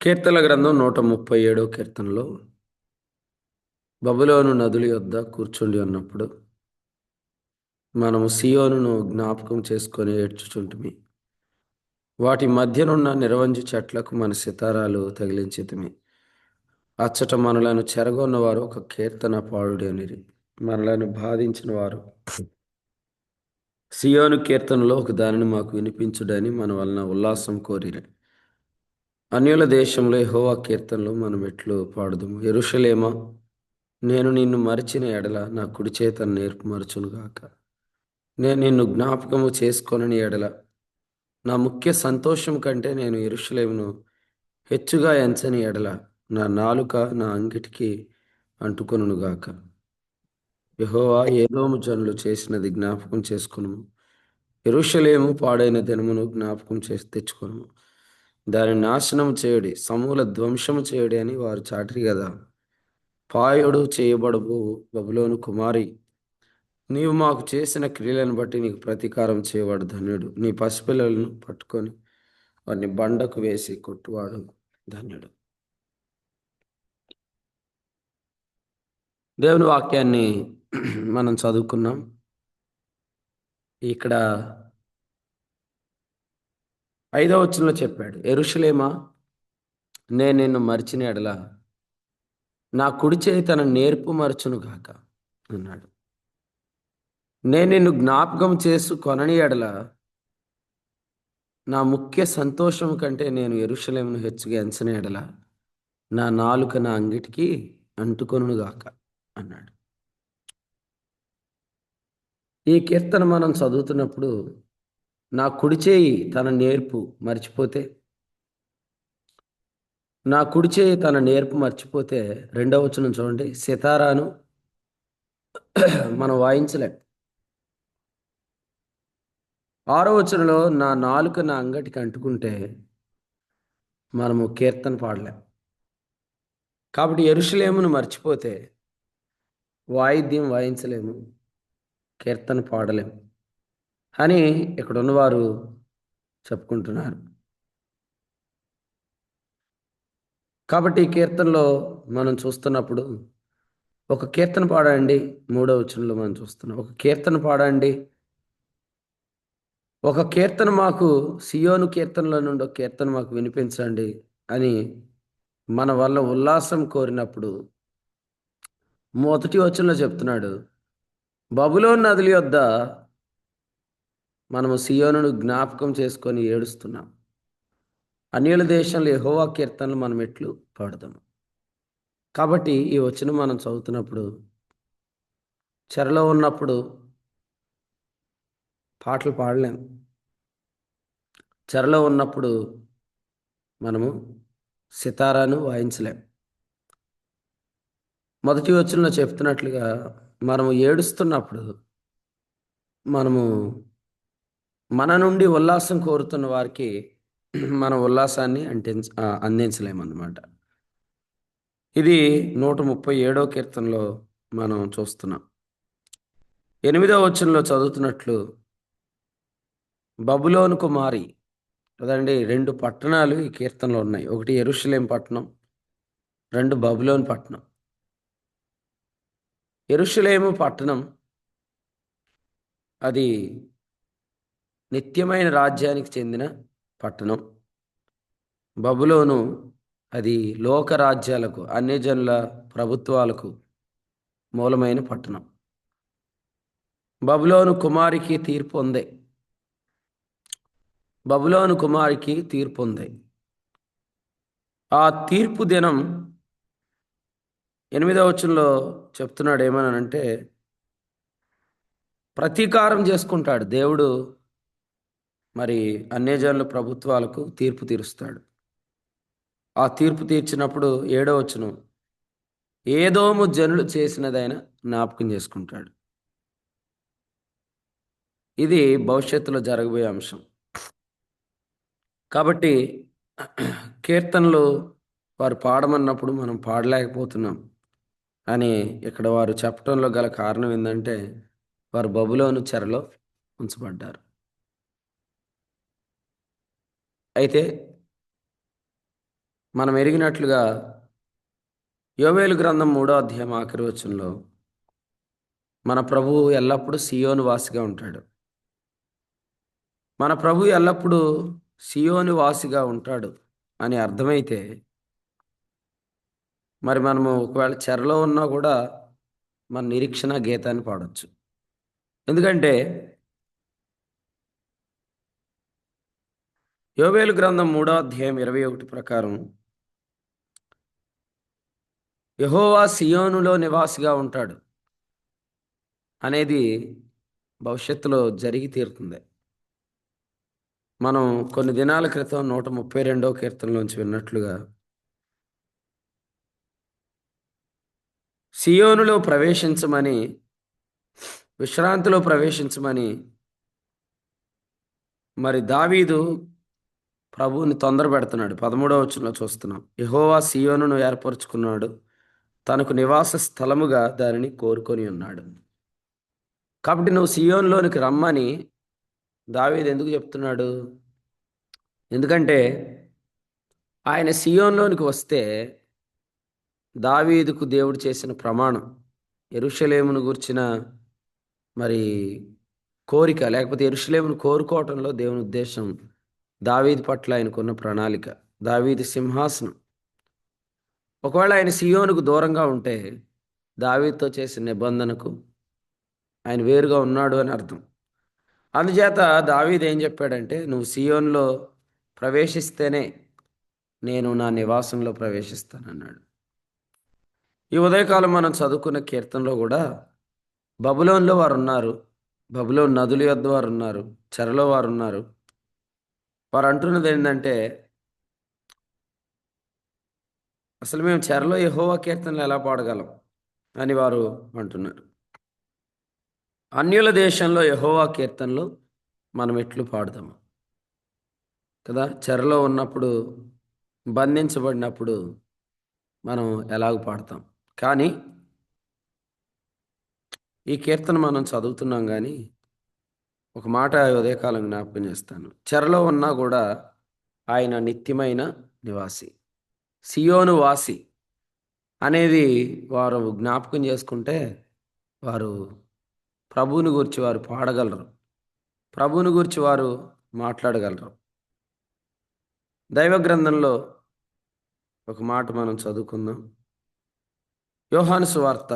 కీర్తనల గ్రంథం 137 కీర్తనలో బబులోను నదుల యొద్ద కూర్చుండి ఉన్నప్పుడు మనము సియోనును జ్ఞాపకం చేసుకొని ఏడ్చుచుంటిమి. వాటి మధ్యనున్న నిరవంజి చెట్లకు మన సితారాలు తగిలించితిమి. అచ్చట మనలను చెరగొన్నవారు ఒక కీర్తన పాడుడి అనిరి. మనలను బాధించిన వారు సియోను కీర్తనలో ఒక దానిని మాకు వినిపించుడని మన వలన ఉల్లాసం కోరిరి. అన్యుల దేశంలో యెహోవా కీర్తనలు మనం ఎట్లు పాడుదుము. యెరూషలేమా, నేను నిన్ను మరిచిన ఎడల నా కుడి చేతను నేర్పు మరచునుగాక. నేను నిన్ను జ్ఞాపకము చేసుకొనని ఎడల నా ముఖ్య సంతోషం కంటే నేను యెరూషలేమును హెచ్చుగా ఎంచని ఎడల నా నాలుక నా అంగిటికి అంటుకొనుగాక. యెహోవా ఏదోము జనులు చేసినది జ్ఞాపకం చేసుకొను. యెరూషలేము పాడైన దినమును జ్ఞాపకం చేసి తెచ్చుకొను. దాని నాశనం చేయుడి, సమూల ధ్వంసము చేయుడి అని వారు చాటిరి కదా. పాయుడు చేయబడవు బబులోను కుమారి, నీవు మాకు చేసిన క్రియలను బట్టి నీకు ప్రతీకారం చేయవాడు ధన్యుడు. నీ పసిపిల్లలను పట్టుకొని వారిని బండకు వేసి కొట్టువాడు ధన్యుడు. దేవుని వాక్యాన్ని మనం చదువుకున్నాం. ఇక్కడ 5వ వచనంలో చెప్పాడు, యెరూషలేమా, నేను నిన్ను మరిచిన ఎడల నా కుడి చేయి తన నేర్పు మరచును గాక అన్నాడు. నేను నిన్ను జ్ఞాపకం చేసుకొనని ఎడల నా ముఖ్య సంతోషం కంటే నేను యెరూషలేమును హెచ్చుగా ఎంచని ఎడల నా నాలుక నా అంగిటికి అంటుకొనుగాక అన్నాడు. ఈ కీర్తన మనం చదువుతున్నప్పుడు నా కుడి చేయి తన నేర్పు మర్చిపోతే, నా కుడి చేయి తన నేర్పు మర్చిపోతే, రెండవ వచనం చూడండి, సితారాను మనం వాయించలేం. 6వ వచనంలో నా నాలుక నా అంగటికి అంటుకుంటే మనము కీర్తన పాడలేం. కాబట్టి యెరూషలేమును మర్చిపోతే వాయిద్యం వాయించలేము, కీర్తన పాడలేము అని ఇక్కడ ఉన్నవారు చెప్పుకుంటున్నారు. కాబట్టి ఈ కీర్తనలో మనం చూస్తున్నప్పుడు ఒక కీర్తన పాడండి, 3వ వచనంలో మనం చూస్తున్నాం. ఒక కీర్తన పాడండి, ఒక కీర్తన మాకు సియోను కీర్తనలో నుండి ఒక కీర్తన మాకు వినిపించండి అని మన వల్ల ఉల్లాసం కోరినప్పుడు మొదటి వచనంలో చెప్తున్నాడు, బబులోను నదుల యొద్ద మనము సియోనును జ్ఞాపకం చేసుకొని ఏడుస్తున్నాం. అన్యుల దేశంలో యెహోవా కీర్తనలు మనం ఎట్లు పాడుదాము. కాబట్టి ఈ వచనం మనం చదువుతున్నప్పుడు చెరలో ఉన్నప్పుడు పాటలు పాడలేం. చెరలో ఉన్నప్పుడు మనము సితారాను వాయించలేం. మొదటి వచనంలో చెప్తున్నట్లుగా మనము ఏడుస్తున్నప్పుడు మనము మన నుండి ఉల్లాసం కోరుతున్న వారికి మన ఉల్లాసాన్ని అందించలేమన్నమాట. ఇది 137వ కీర్తనలో మనం చూస్తున్నాం. 8వ వచనంలో చదువుతున్నట్లు బబులోను కుమారి కదండి. 2 పట్టణాలు ఈ కీర్తనలో ఉన్నాయి. ఒకటి యెరూషలేం పట్టణం, 2 బబులోను పట్టణం. యెరూషలేము పట్టణం అది నిత్యమైన రాజ్యానికి చెందిన పట్టణం. బబులోను అది లోక రాజ్యాలకు, అన్యజనుల ప్రభుత్వాలకు మూలమైన పట్టణం. బబులోను కుమారికి తీర్పు ఉంది. బబులోను కుమారికి తీర్పు ఉంది. ఆ తీర్పు దినం 8వ వచనంలో చెప్తున్నాడు ఏమనంటే, ప్రతీకారం చేసుకుంటాడు దేవుడు. మరి అన్యజనుల ప్రభుత్వాలకు తీర్పు తీరుస్తాడు. ఆ తీర్పు తీర్చినప్పుడు 7వ వచనం, ఏదోము జనులు చేసినదైన జ్ఞాపకం చేసుకుంటాడు. ఇది భవిష్యత్తులో జరగబోయే అంశం. కాబట్టి కీర్తనలు వారు పాడమన్నప్పుడు మనం పాడలేకపోతున్నాం అని ఇక్కడ వారు చెప్పడంలో గల కారణం ఏంటంటే, వారు బబులోను చెరలో ఉంచబడ్డారు. అయితే మనం ఎరిగినట్లుగా యోవేలు గ్రంథం 3వ అధ్యాయం ఆఖరి వచనంలో మన ప్రభువు ఎల్లప్పుడూ సియోను వాసిగా ఉంటాడు. మన ప్రభు ఎల్లప్పుడూ సియోను వాసిగా ఉంటాడు అని అర్థమైతే మరి మనము ఒకవేళ చెరలో ఉన్నా కూడా మన నిరీక్షణ గీతాన్ని పాడొచ్చు. ఎందుకంటే యోవేలు గ్రంథం 3వ అధ్యాయం 21 ప్రకారం యెహోవా సియోనులో నివాసిగా ఉంటాడు అనేది భవిష్యత్తులో జరిగి తీరుతుంది. మనం కొన్ని దినాల క్రితం 132వ కీర్తనలోంచి విన్నట్లుగా సియోనులో ప్రవేశించమని, విశ్రాంతిలో ప్రవేశించమని మరి దావీదు ప్రభువుని తొందర పెడుతున్నాడు. 13వ వచనంలో చూస్తున్నాం. యెహోవా సియోనును ఏర్పరచుకున్నాడు, తనకు నివాస స్థలముగా దానిని కోరుకొని ఉన్నాడు. కాబట్టి నువ్వు సియోనులోనికి రమ్మని దావీదు ఎందుకు చెప్తున్నాడు? ఎందుకంటే ఆయన సియోనులోనికి వస్తే దావీదుకు దేవుడు చేసిన ప్రమాణం, యెరూషలేమును గూర్చిన మరి కోరిక, లేకపోతే యెరూషలేమును కోరుకోవటంలో దేవుని ఉద్దేశం, దావీదు పట్ల ఆయనకున్న ప్రణాళిక, దావీదు సింహాసనం. ఒకవేళ ఆయన సియోనుకు దూరంగా ఉంటే దావీదుతో చేసిన నిబంధనకు ఆయన వేరుగా ఉన్నాడు అని అర్థం. అందుచేత దావీదు ఏం చెప్పాడంటే, నువ్వు సియోనులో ప్రవేశిస్తేనే నేను నా నివాసంలో ప్రవేశిస్తానన్నాడు. ఈ ఉదయకాలం మనం చదువుకున్న కీర్తనలో కూడా బబులోన్లో వారు ఉన్నారు, బబులోన్ నదుల యొద్ద వారు ఉన్నారు, చెరలో వారు ఉన్నారు. వారు అంటున్నది ఏంటంటే, అసలు మేము చెరలో యెహోవా కీర్తనలు ఎలా పాడగలం అని వారు అంటున్నారు. అన్యుల దేశంలో యెహోవా కీర్తనలు మనం ఎట్లు పాడదాము కదా? చెరలో ఉన్నప్పుడు, బంధించబడినప్పుడు మనం ఎలాగ పాడతాం. కానీ ఈ కీర్తన మనం చదువుతున్నాం, కానీ ఒక మాట ఉదయకాలం జ్ఞాపకం చేస్తాను. చెరలో ఉన్నా కూడా ఆయన నిత్యమైన నివాసి, సియోను వాసి అనేది వారు జ్ఞాపకం చేసుకుంటే వారు ప్రభువుని గురించి వారు పాడగలరు, ప్రభువుని గురించి వారు మాట్లాడగలరు. దైవ గ్రంథంలో ఒక మాట మనం చదువుకుందాం. యోహాను సువార్త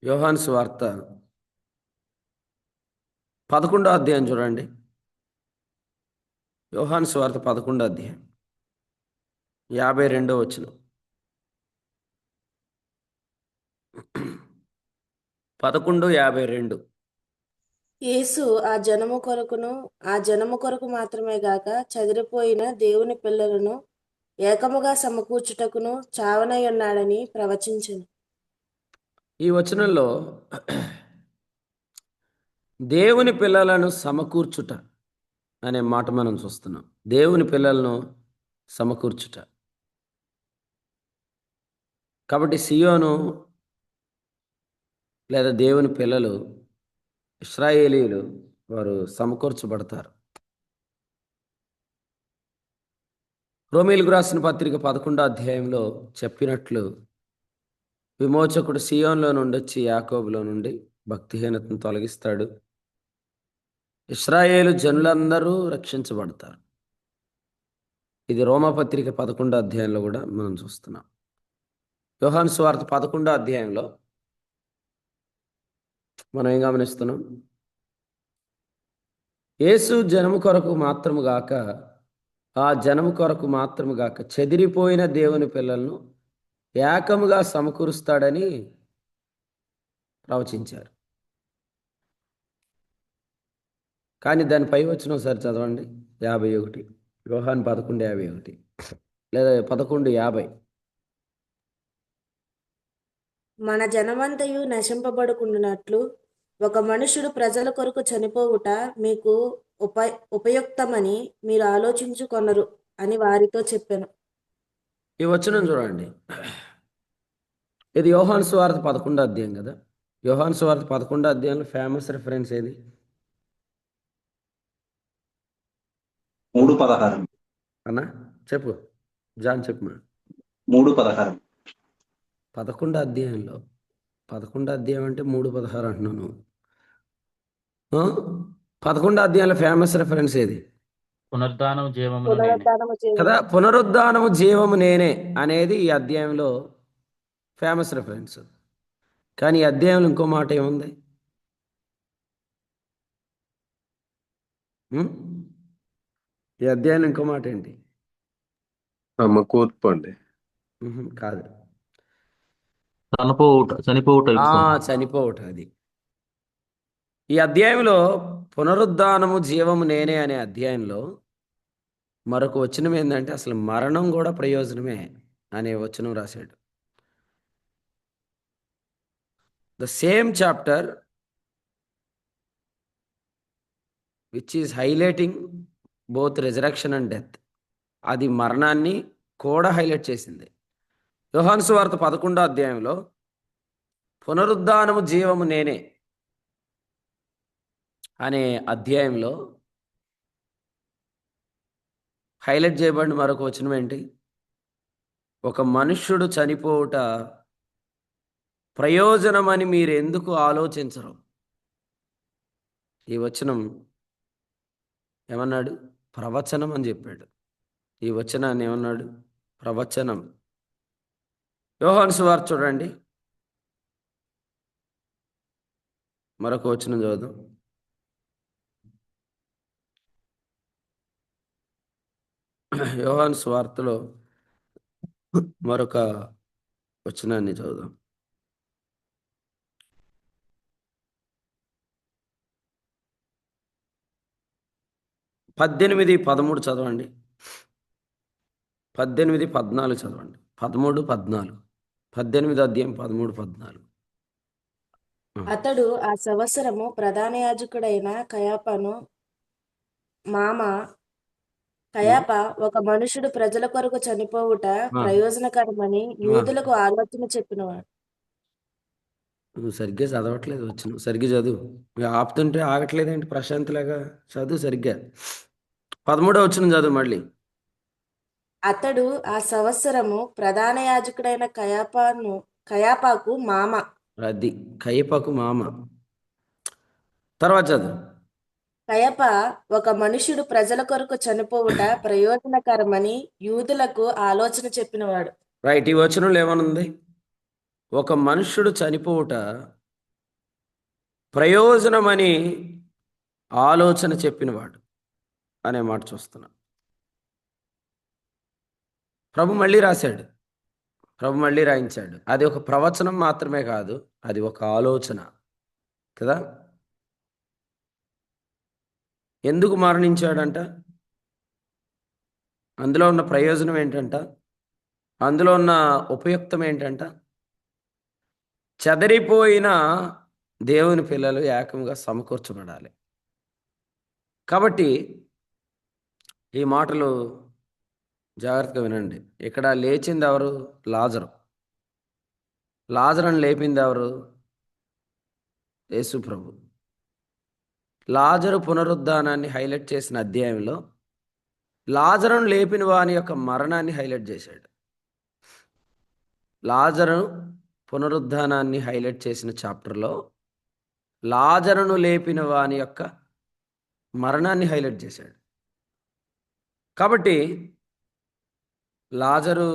11వ అధ్యాయం చూడండి. యోహాను సువార్త 11వ అధ్యాయం 52వ వచనం. 11:52. యేసు ఆ జనము కొరకు మాత్రమే గాక చెదిరిపోయిన దేవుని పిల్లలను ఏకముగా సమకూర్చుటకును చావనై ఉన్నాడని ప్రవచించెను. ఈ వచనంలో దేవుని పిల్లలను సమకూర్చుట అనే మాట మనం చూస్తున్నాం. దేవుని పిల్లలను సమకూర్చుట. కాబట్టి సియోను లేదా దేవుని పిల్లలు, ఇశ్రాయేలీయులు, వారు సమకూర్చబడతారు. రోమీయులకు రాసిన పత్రిక 11వ అధ్యాయంలో చెప్పినట్లు విమోచకుడు సియోన్లో నుండి వచ్చి యాకోబులో నుండి భక్తిహీనతను తొలగిస్తాడు. ఇశ్రాయేలు జనులందరూ రక్షించబడతారు. ఇది రోమాపత్రిక 11వ అధ్యాయంలో కూడా మనం చూస్తున్నాం. యోహాను సువార్త 11వ అధ్యాయంలో మనం ఏం గమనిస్తున్నాం? యేసు జనము కొరకు మాత్రము గాక, ఆ జనము కొరకు మాత్రము గాక చెదిరిపోయిన దేవుని పిల్లలను ఏకముగా సమకూరుస్తాడని ప్రవచించారు. కానీ దాని పై వచ్చిన ఒకసారి చదవండి. 51, యోహాను 11:51 లేదా 11:50. మన జనమంతయు నశింపబడుకున్నట్లు ఒక మనుషుడు ప్రజల కొరకు చనిపోవుట మీకు ఉపయుక్తమని మీరు ఆలోచించుకొనరు అని వారితో చెప్పాను. ఈ వచనం చూడండి. ఇది యోహాను సువార్త 11వ అధ్యాయం కదా. యోహాను సువార్త 11వ అధ్యాయంలో ఫేమస్ రిఫరెన్స్ ఏది? 3:16. అన్నా చెప్పు, జాన్ చెప్పు మా. 3:16. 11 అధ్యాయంలో 11 అధ్యాయం అంటే 3:16 అంటున్నాను. 11 అధ్యాయంలో ఫేమస్ రెఫరెన్స్ ఏది పునరుద్ధానం జీవమును నేనే. పునరుద్ధానము కదా? చేయము. పునరుద్ధానము జీవము నేనే అనేది ఈ అధ్యాయంలో ఫేమస్ రెఫరెన్స్. కానీ ఈ అధ్యాయంలో ఇంకో మాట ఏముంది? ఉం? ఈ అధ్యాయంలో ఇంకో మాట ఏంటి? సమకూర్పు అండి. కాదు. చనిపోవుట యుక్తం. చనిపోవటం. అది ఈ అధ్యాయంలో పునరుద్ధానము జీవము నేనే అనే అధ్యాయంలో మరొక వచనం ఏంటంటే అసలు మరణం కూడా ప్రయోజనమే అనే వచనం రాశాడు. The same chapter which is highlighting both resurrection and death, అది మరణాన్ని కూడా హైలైట్ చేసింది. యోహాను సువార్త 11 అధ్యాయంలో పునరుద్ధానము జీవము నేనే అనే అధ్యాయంలో హైలైట్ చేయబడిన మరొక వచనం ఏంటి? ఒక మనుష్యుడు చనిపోవుట ప్రయోజనమని మీరు ఎందుకు ఆలోచించరు? ఈ వచనం ఏమన్నాడు? ప్రవచనం అని చెప్పాడు. ఈ వచనాన్ని ఏమన్నాడు? ప్రవచనం. యోహాను సువార్త చూడండి, మరొక వచనం చదువుదాం. యోహాను సువార్తలో మరొక వచనాన్ని చదువుదాం. 18:13 చదవండి. 18:14 చదవండి. 13:14. 18 అధ్యాయం 13:14. అతడు ఆ సంవత్సరము ప్రధాన యాజకుడైన కయాప ఒక మనుషుడు ప్రజల కొరకు చనిపోవుట ప్రయోజనకరమని యూదులకు ఆలోచన చెప్పినవాడు. నువ్వు సరిగ్గా చదవట్లేదు. వచ్చిన సరిగ్గా చదువు. ఆపుతుంటే ఆగట్లేదేంటి? ప్రశాంత్లాగా చదువు సరిగ్గా. 13వ వచనం చదువు మళ్ళీ. అతడు ఆ సంవత్సరము ప్రధాన యాజకుడైన కయాపాకు మామ. అది కయపకు మామ. తర్వాత చదువు. కయప ఒక మనుష్యుడు ప్రజల కొరకు చనిపోవుట ప్రయోజనకరమని యూదులకు ఆలోచన చెప్పినవాడు. రైట్. ఈ వచనంలో ఏమనుంది? ఒక మనుష్యుడు చనిపోవుట ప్రయోజనమని ఆలోచన చెప్పినవాడు అనే మాట చూస్తున్నా. ప్రభు మళ్ళీ రాశాడు, ప్రభు మళ్ళీ రాయించాడు. అది ఒక ప్రవచనం మాత్రమే కాదు, అది ఒక ఆలోచన కదా. ఎందుకు మరణించాడంట? అందులో ఉన్న ప్రయోజనం ఏంటంట? అందులో ఉన్న ఉపయుక్తం ఏంటంట? చెదరిపోయిన దేవుని పిల్లలు ఏకంగా సమకూర్చబడాలి. కాబట్టి ఈ మాటలు జాగ్రత్తగా వినండి. ఇక్కడ లేచింది ఎవరు? లాజరు. లాజరుని లేపింది ఎవరు? యేసు ప్రభు. లాజరు పునరుద్ధానాన్ని హైలైట్ చేసిన అధ్యాయంలో లాజరును లేపిన వాని యొక్క మరణాన్ని హైలైట్ చేశాడు. లాజరు పునరుద్ధానాన్ని హైలైట్ చేసిన చాప్టర్లో లాజరును లేపిన వాని యొక్క మరణాన్ని హైలైట్ చేశాడు. కాబట్టి లాజరు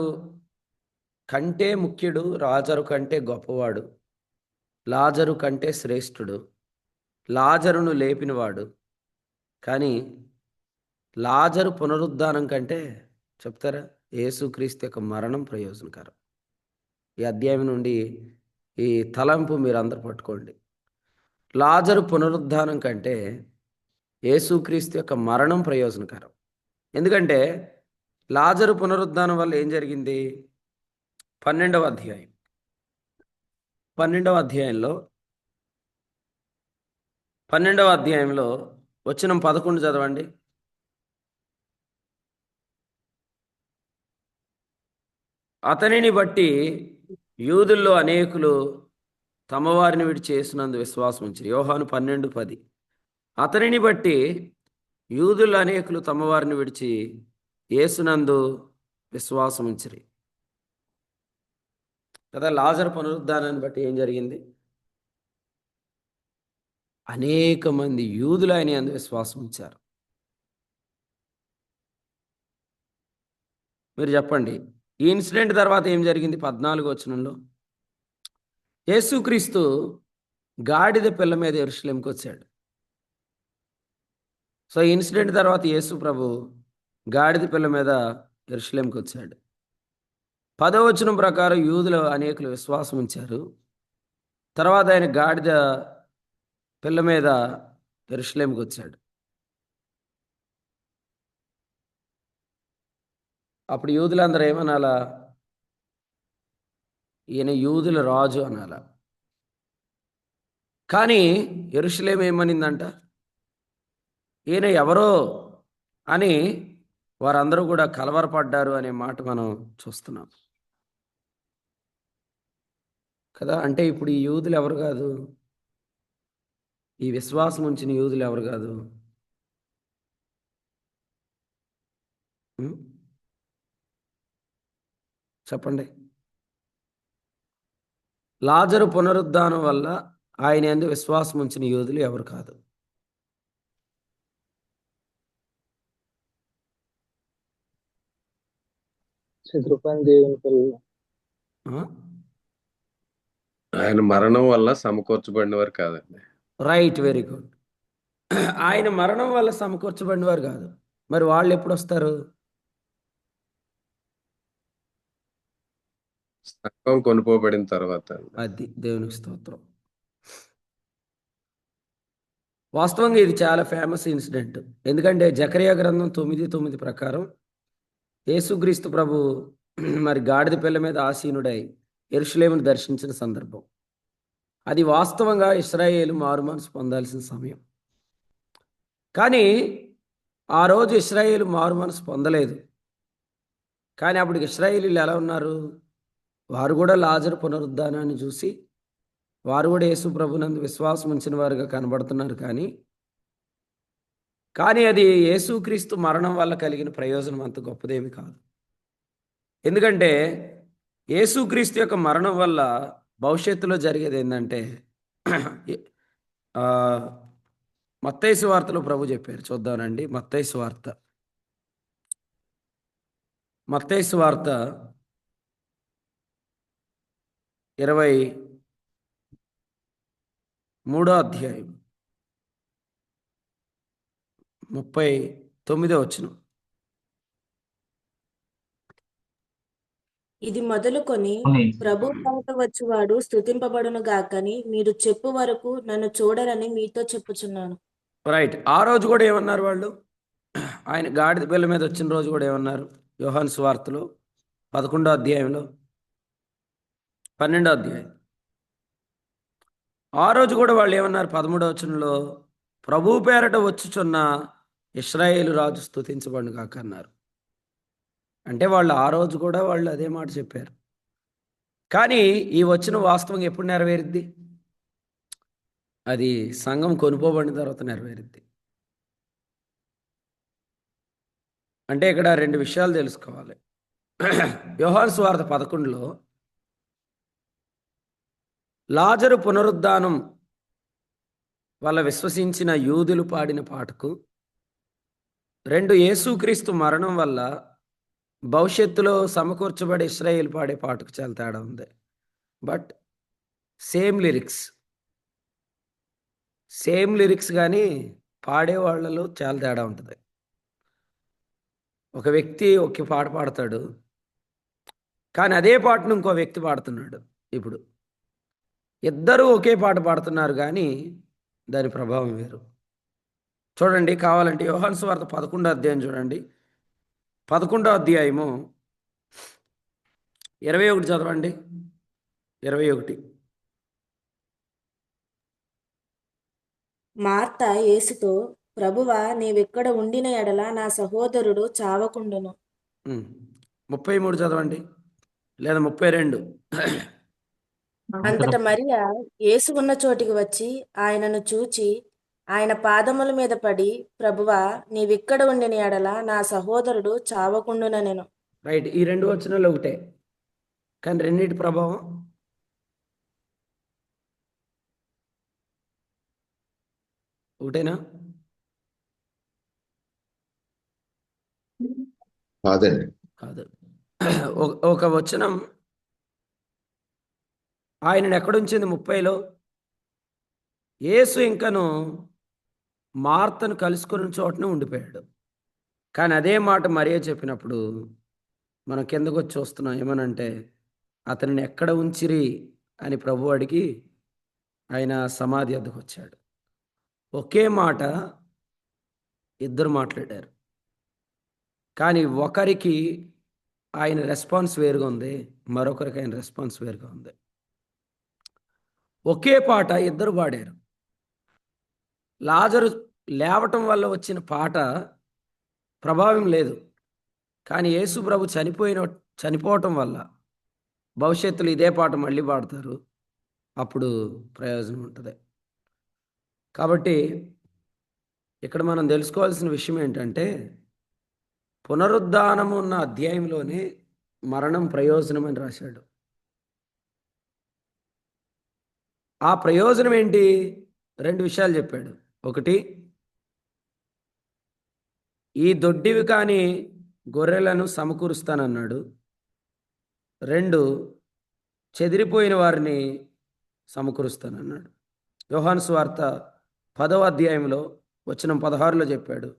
కంటే ముఖ్యుడు, లాజరు కంటే గొప్పవాడు, లాజరు కంటే శ్రేష్ఠుడు, లాజరును లేపినవాడు. కానీ లాజరు పునరుద్ధానం కంటే చెప్తారా? యేసుక్రీస్తు యొక్క మరణం ప్రయోజనకరం. ఈ అధ్యాయం నుండి ఈ తలంపు మీరు అందరు పట్టుకోండి. లాజరు పునరుద్ధానం కంటే యేసుక్రీస్తు యొక్క మరణం ప్రయోజనకరం. ఎందుకంటే లాజరు పునరుద్ధానం వల్ల ఏం జరిగింది? 12వ అధ్యాయం 12వ అధ్యాయంలో 12వ అధ్యాయంలో వచనం 11 చదవండి. అతనిని బట్టి యూదుల్లో అనేకులు తమ వారిని విడిచి యేసునందు విశ్వాసం ఉంచిరి. యోహాను 12:10. అతనిని బట్టి యూదుల్లో అనేకులు తమ వారిని విడిచి యేసునందు విశ్వాసం ఉంచిరి కదా. లాజరు పునరుద్ధానాన్ని బట్టి ఏం జరిగింది? అనేక మంది యూదులు ఆయన యందు విశ్వాసం ఉంచారు. మీరు చెప్పండి, ఈ ఇన్సిడెంట్ తర్వాత ఏం జరిగింది? 14 వచనంలో యేసుక్రీస్తు గాడిద పిల్ల మీద యెరూషలేముకి వచ్చాడు. సో ఈ ఇన్సిడెంట్ తర్వాత యేసు ప్రభు గాడిద పిల్ల మీద యెరూషలేముకి వచ్చాడు. 10వ వచనం ప్రకారం యూదులు అనేకులు విశ్వాసం ఉంచారు. తర్వాత ఆయన గాడిద పిల్ల మీద యెరూషలేముకి వచ్చాడు. అప్పుడు యూదులందరూ ఏమనాలా? ఈయన యూదుల రాజు అనాలా. కానీ యెరూషలేము ఏమనిందంట? ఈయన ఎవరో అని వారందరూ కూడా కలవరపడ్డారు అనే మాట మనం చూస్తున్నాం కదా. అంటే ఇప్పుడు ఈ యూదులు ఎవరు కాదు? ఈ విశ్వాసం ఉంచిన యూదులు ఎవరు కాదు? ఉం? చెప్పండి. లాజరు పునరుద్ధానం వల్ల ఆయన యందు విశ్వాసం ఉంచిన యూదులు ఎవరు కాదు? శత్రుపని దేవుని పిల్లలు. ఆ? ఆయన మరణం వల్ల సమకూర్చబడినవారు కాదండి. Right, very good. ఆయన మరణం వల్ల సమకూర్చబడిన వారు కాదు. మరి వాళ్ళు ఎప్పుడు వస్తారు? సంఘం కొనుక్కోబడిన తర్వాత అండి. అది దేవునికి స్తోత్రం. వాస్తవంగా ఇది చాలా ఫేమస్ ఇన్సిడెంట్. ఎందుకంటే జకరియా గ్రంథం 9:9 ప్రకారం యేసుక్రీస్తు ప్రభు మరి గాడిద పిల్ల మీద ఆసీనుడై యెరూషలేమును దర్శించిన సందర్భం. అది వాస్తవంగా ఇశ్రాయేలు మారుమనసు పొందాల్సిన సమయం. కానీ ఆ రోజు ఇశ్రాయేలు మారుమనసు పొందలేదు. కానీ అప్పుడు ఇశ్రాయేలీలు ఎలా ఉన్నారు? వారు కూడా లాజరు పునరుద్ధానాన్ని చూసి వారు కూడా యేసు ప్రభునందు విశ్వాసం ఉంచిన వారుగా కనబడుతున్నారు. కానీ అది యేసుక్రీస్తు మరణం వల్ల కలిగిన ప్రయోజనం అంత గొప్పదేమి కాదు. ఎందుకంటే యేసుక్రీస్తు యొక్క మరణం వల్ల భవిష్యత్తులో జరిగేది ఏంటంటే మత్తయి సువార్తలో ప్రభు చెప్పారు. చూద్దానండి. మత్తయి సువార్త 23వ అధ్యాయం 39వ వచనం. ఇది మొదలుకొని ప్రభు వెంట వచ్చువాడు స్తుతింపబడును గాకని మీరు చెప్పు వరకు నన్ను చూడరని మీతో చెప్పుచున్నాను. రైట్. ఆ రోజు కూడా ఏమన్నారు వాళ్ళు? ఆయన గాడిద పిల్ల మీద వచ్చిన రోజు కూడా ఏమన్నారు? యోహాను సువార్తలో 11వ అధ్యాయంలో 12వ అధ్యాయం. ఆ రోజు కూడా వాళ్ళు ఏమన్నారు? 13వ వచనంలో ప్రభు పేరట వచ్చుచున్న ఇశ్రాయేలు రాజు స్తుతించబడును గాక అన్నారు. అంటే వాళ్ళు ఆ రోజు కూడా వాళ్ళు అదే మాట చెప్పారు. కానీ ఈ వచ్చిన వాస్తవం ఎప్పుడు నెరవేరుద్ది? అది సంఘం కొనుక్కోబడిన తర్వాత నెరవేరుద్ది. అంటే ఇక్కడ 2 విషయాలు తెలుసుకోవాలి. యోహాను సువార్త 11లో లాజరు పునరుద్ధానం వల్ల విశ్వసించిన యూదులు పాడిన పాటకు 2 యేసుక్రీస్తు మరణం వల్ల భవిష్యత్తులో సమకూర్చబడే ఇశ్రాయేలు పాడే పాటకు చాలా తేడా ఉంది. బట్ సేమ్ లిరిక్స్ కానీ పాడే వాళ్ళలో చాలా తేడా ఉంటుంది. ఒక వ్యక్తి ఒక పాట పాడతాడు, కానీ అదే పాటను ఇంకో వ్యక్తి పాడుతున్నాడు. ఇప్పుడు ఇద్దరూ ఒకే పాట పాడుతున్నారు, కానీ దాని ప్రభావం వేరు. చూడండి, కావాలంటే యోహాను సువార్త 11వ అధ్యాయం చూడండి. 11వ అధ్యాయము 21 చదవండి. 21. మార్త యేసుతో, ప్రభువా, నీవెక్కడ ఉండిన ఎడల నా సహోదరుడు చావకుండును. 33 చదవండి, లేదా 32. అంతట మరియా యేసు ఉన్న చోటికి వచ్చి ఆయనను చూచి ఆయన పాదముల మీద పడి, ప్రభువా, నీవిక్కడ ఉండిన ఎడల నా సహోదరుడు చావకుండున నేను. రైట్, ఈ రెండు వచనాలు ఒకటే, కానీ రెండింటి ప్రభావం ఒకటేనా? కాదండి. కాదు. ఒక వచనం ఆయనను ఎక్కడుంచింది 30లో? యేసు ఇంకను మార్తను కలుసుకున్న చోటనే ఉండిపోయాడు. కానీ అదే మాట మరియ చెప్పినప్పుడు మనం కిందకు వచ్చి చూస్తున్నాం. ఏమనంటే, అతనిని ఎక్కడ ఉంచిరి అని ప్రభు అడిగి ఆయన సమాధి వద్దకు వచ్చాడు. ఒకే మాట ఇద్దరు మాట్లాడారు, కానీ ఒకరికి ఆయన రెస్పాన్స్ వేరుగా ఉంది, మరొకరికి ఆయన రెస్పాన్స్ వేరుగా ఉంది. ఒకే పాట ఇద్దరు పాడారు. లాజరు లేవటం వల్ల వచ్చిన పాట ప్రభావం లేదు, కానీ యేసు ప్రభు చనిపోవటం వల్ల భవిష్యత్తులో ఇదే పాట మళ్ళీ పాడతారు, అప్పుడు ప్రయోజనం ఉంటుంది. కాబట్టి ఇక్కడ మనం తెలుసుకోవాల్సిన విషయం ఏంటంటే, పునరుద్ధానము ఉన్న అధ్యాయంలోనే మరణం ప్రయోజనం అని రాశాడు. ఆ ప్రయోజనం ఏంటి? రెండు విషయాలు చెప్పాడు. ఒకటి, ఈ దొడ్డివి కాని గొర్రెలను సమకూరుస్తానన్నాడు. రెండు, చెదిరిపోయిన వారిని సమకూరుస్తానన్నాడు. యోహాను సువార్త 10వ అధ్యాయంలో వచనం 16లో చెప్పాడు,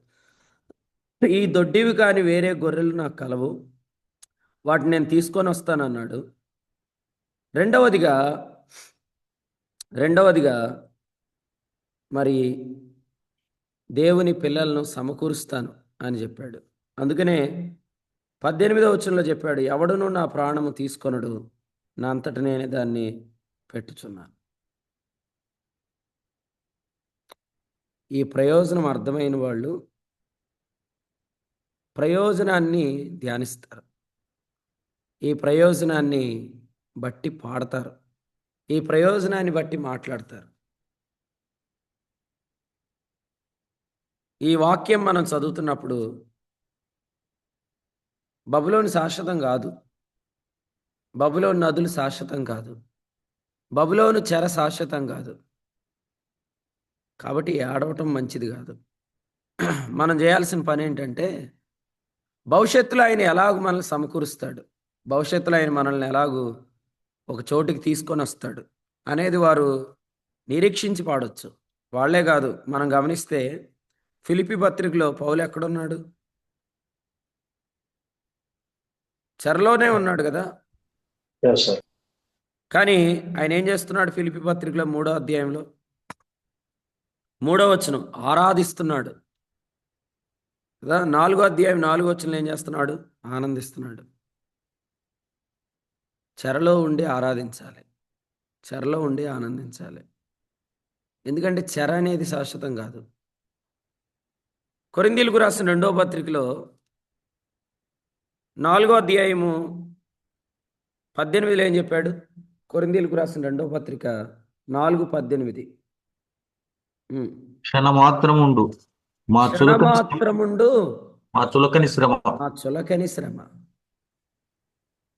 ఈ దొడ్డివి కాని వేరే గొర్రెలు నాకు కలవు, వాటిని నేను తీసుకొని వస్తానన్నాడు. రెండవదిగా మరి దేవుని పిల్లలను సమకూరుస్తాను అని చెప్పాడు. అందుకనే 18వ వచనంలో చెప్పాడు, ఎవడును నా ప్రాణము తీసుకొనడు, నా అంతట నేనే దాన్ని పెట్టుచున్నాను. ఈ ప్రయోజనం అర్థమైన వాళ్ళు ప్రయోజనాన్ని ధ్యానిస్తారు, ఈ ప్రయోజనాన్ని బట్టి పాడతారు, ఈ ప్రయోజనాన్ని బట్టి మాట్లాడతారు. ఈ వాక్యం మనం చదువుతున్నప్పుడు బబులోను శాశ్వతం కాదు, బబులోను నదులు శాశ్వతం కాదు, బబులోను చెర శాశ్వతం కాదు. కాబట్టి ఏడవటం మంచిది కాదు. మనం చేయాల్సిన పని ఏంటంటే, భవిష్యత్తులో ఆయన ఎలాగ మనల్ని సమకూరుస్తాడు, భవిష్యత్తులో ఆయన మనల్ని ఎలాగూ ఒక చోటికి తీసుకొని వస్తాడు అనేది వారు నిరీక్షించి పాడొచ్చు. వాళ్లే కాదు, మనం గమనిస్తే ఫిలిప్పీ పత్రికలో పౌలు ఎక్కడున్నాడు? చెరలోనే ఉన్నాడు కదా. కానీ ఆయన ఏం చేస్తున్నాడు? ఫిలిప్పీ పత్రికలో 3వ అధ్యాయంలో 3వ వచనం, ఆరాధిస్తున్నాడు కదా. 4వ అధ్యాయం 4వ వచనంలో ఏం చేస్తున్నాడు? ఆనందిస్తున్నాడు. చెరలో ఉండి ఆరాధించాలి, చెరలో ఉండి ఆనందించాలి. ఎందుకంటే చెర అనేది శాశ్వతం కాదు. కొరింథీయులకు రాసిన 2వ పత్రికలో 4వ అధ్యాయము 18లో ఏం చెప్పాడు? కొరింథీయులకు రాసిన 2వ పత్రిక 4:18, క్షణమాత్రముండు మా క్షణమాత్రముండు మా చులకని శ్రమ ఆ చులకని శ్రమ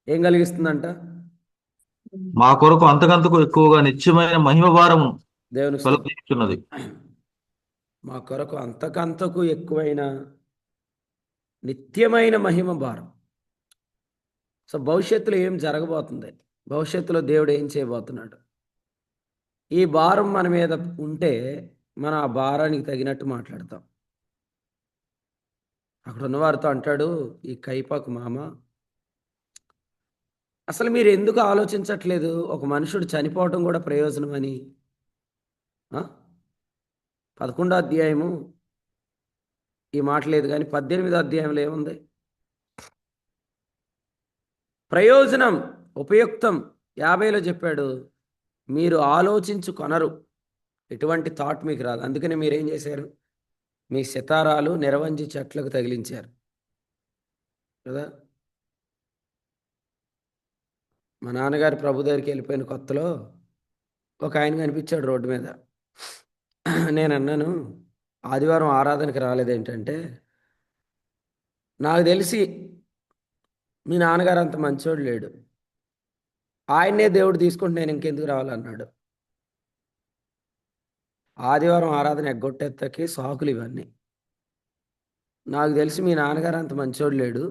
ఏం కలిగిస్తుందంట? మా కొరకు అంతకంతకు ఎక్కువగా నిత్యమైన మహిమ భారము దేవునికి కలుగుతున్నది. మా కొరకు అంతకంతకు ఎక్కువైన నిత్యమైన మహిమ భారం. సో భవిష్యత్తులో ఏం జరగబోతుంది, భవిష్యత్తులో దేవుడు ఏం చేయబోతున్నాడు, ఈ భారం మన మీద ఉంటే మనం ఆ భారానికి తగినట్టు మాట్లాడతాం. అక్కడ ఉన్నవారితో అంటాడు ఈ కైపాకు మామ, అసలు మీరు ఎందుకు ఆలోచించట్లేదు ఒక మనుషుడు చనిపోవటం కూడా ప్రయోజనం అని? 11వ అధ్యాయము ఈ మాట లేదు, కానీ 18వ అధ్యాయంలో ఏముంది? ప్రయోజనం, ఉపయుక్తం 50లో చెప్పాడు, మీరు ఆలోచించు కొనరు, ఎటువంటి థాట్ మీకు రాదు. అందుకని మీరేం చేశారు? మీ సితారాలు నిరవంజి చెట్లకు తగిలించారు కదా. మా నాన్నగారు ప్రభు దగ్గరికి వెళ్ళిపోయిన కొత్తలో ఒక ఆయన కనిపించాడు రోడ్డు మీద. నేను అన్నాను, ఆదివారం ఆరాధనకి రాలేదేంటంటే, నాకు తెలిసి మీ నాన్నగారు అంత మంచోడు లేడు, ఆయన్నే దేవుడు తీసుకుంటే నేను ఇంకెందుకు రావాలన్నాడు. ఆదివారం ఆరాధన ఎగ్గొట్టేత్తకి సాకులు ఇవన్నీ. నాకు తెలిసి మీ నాన్నగారు అంత మంచోడు లేడు,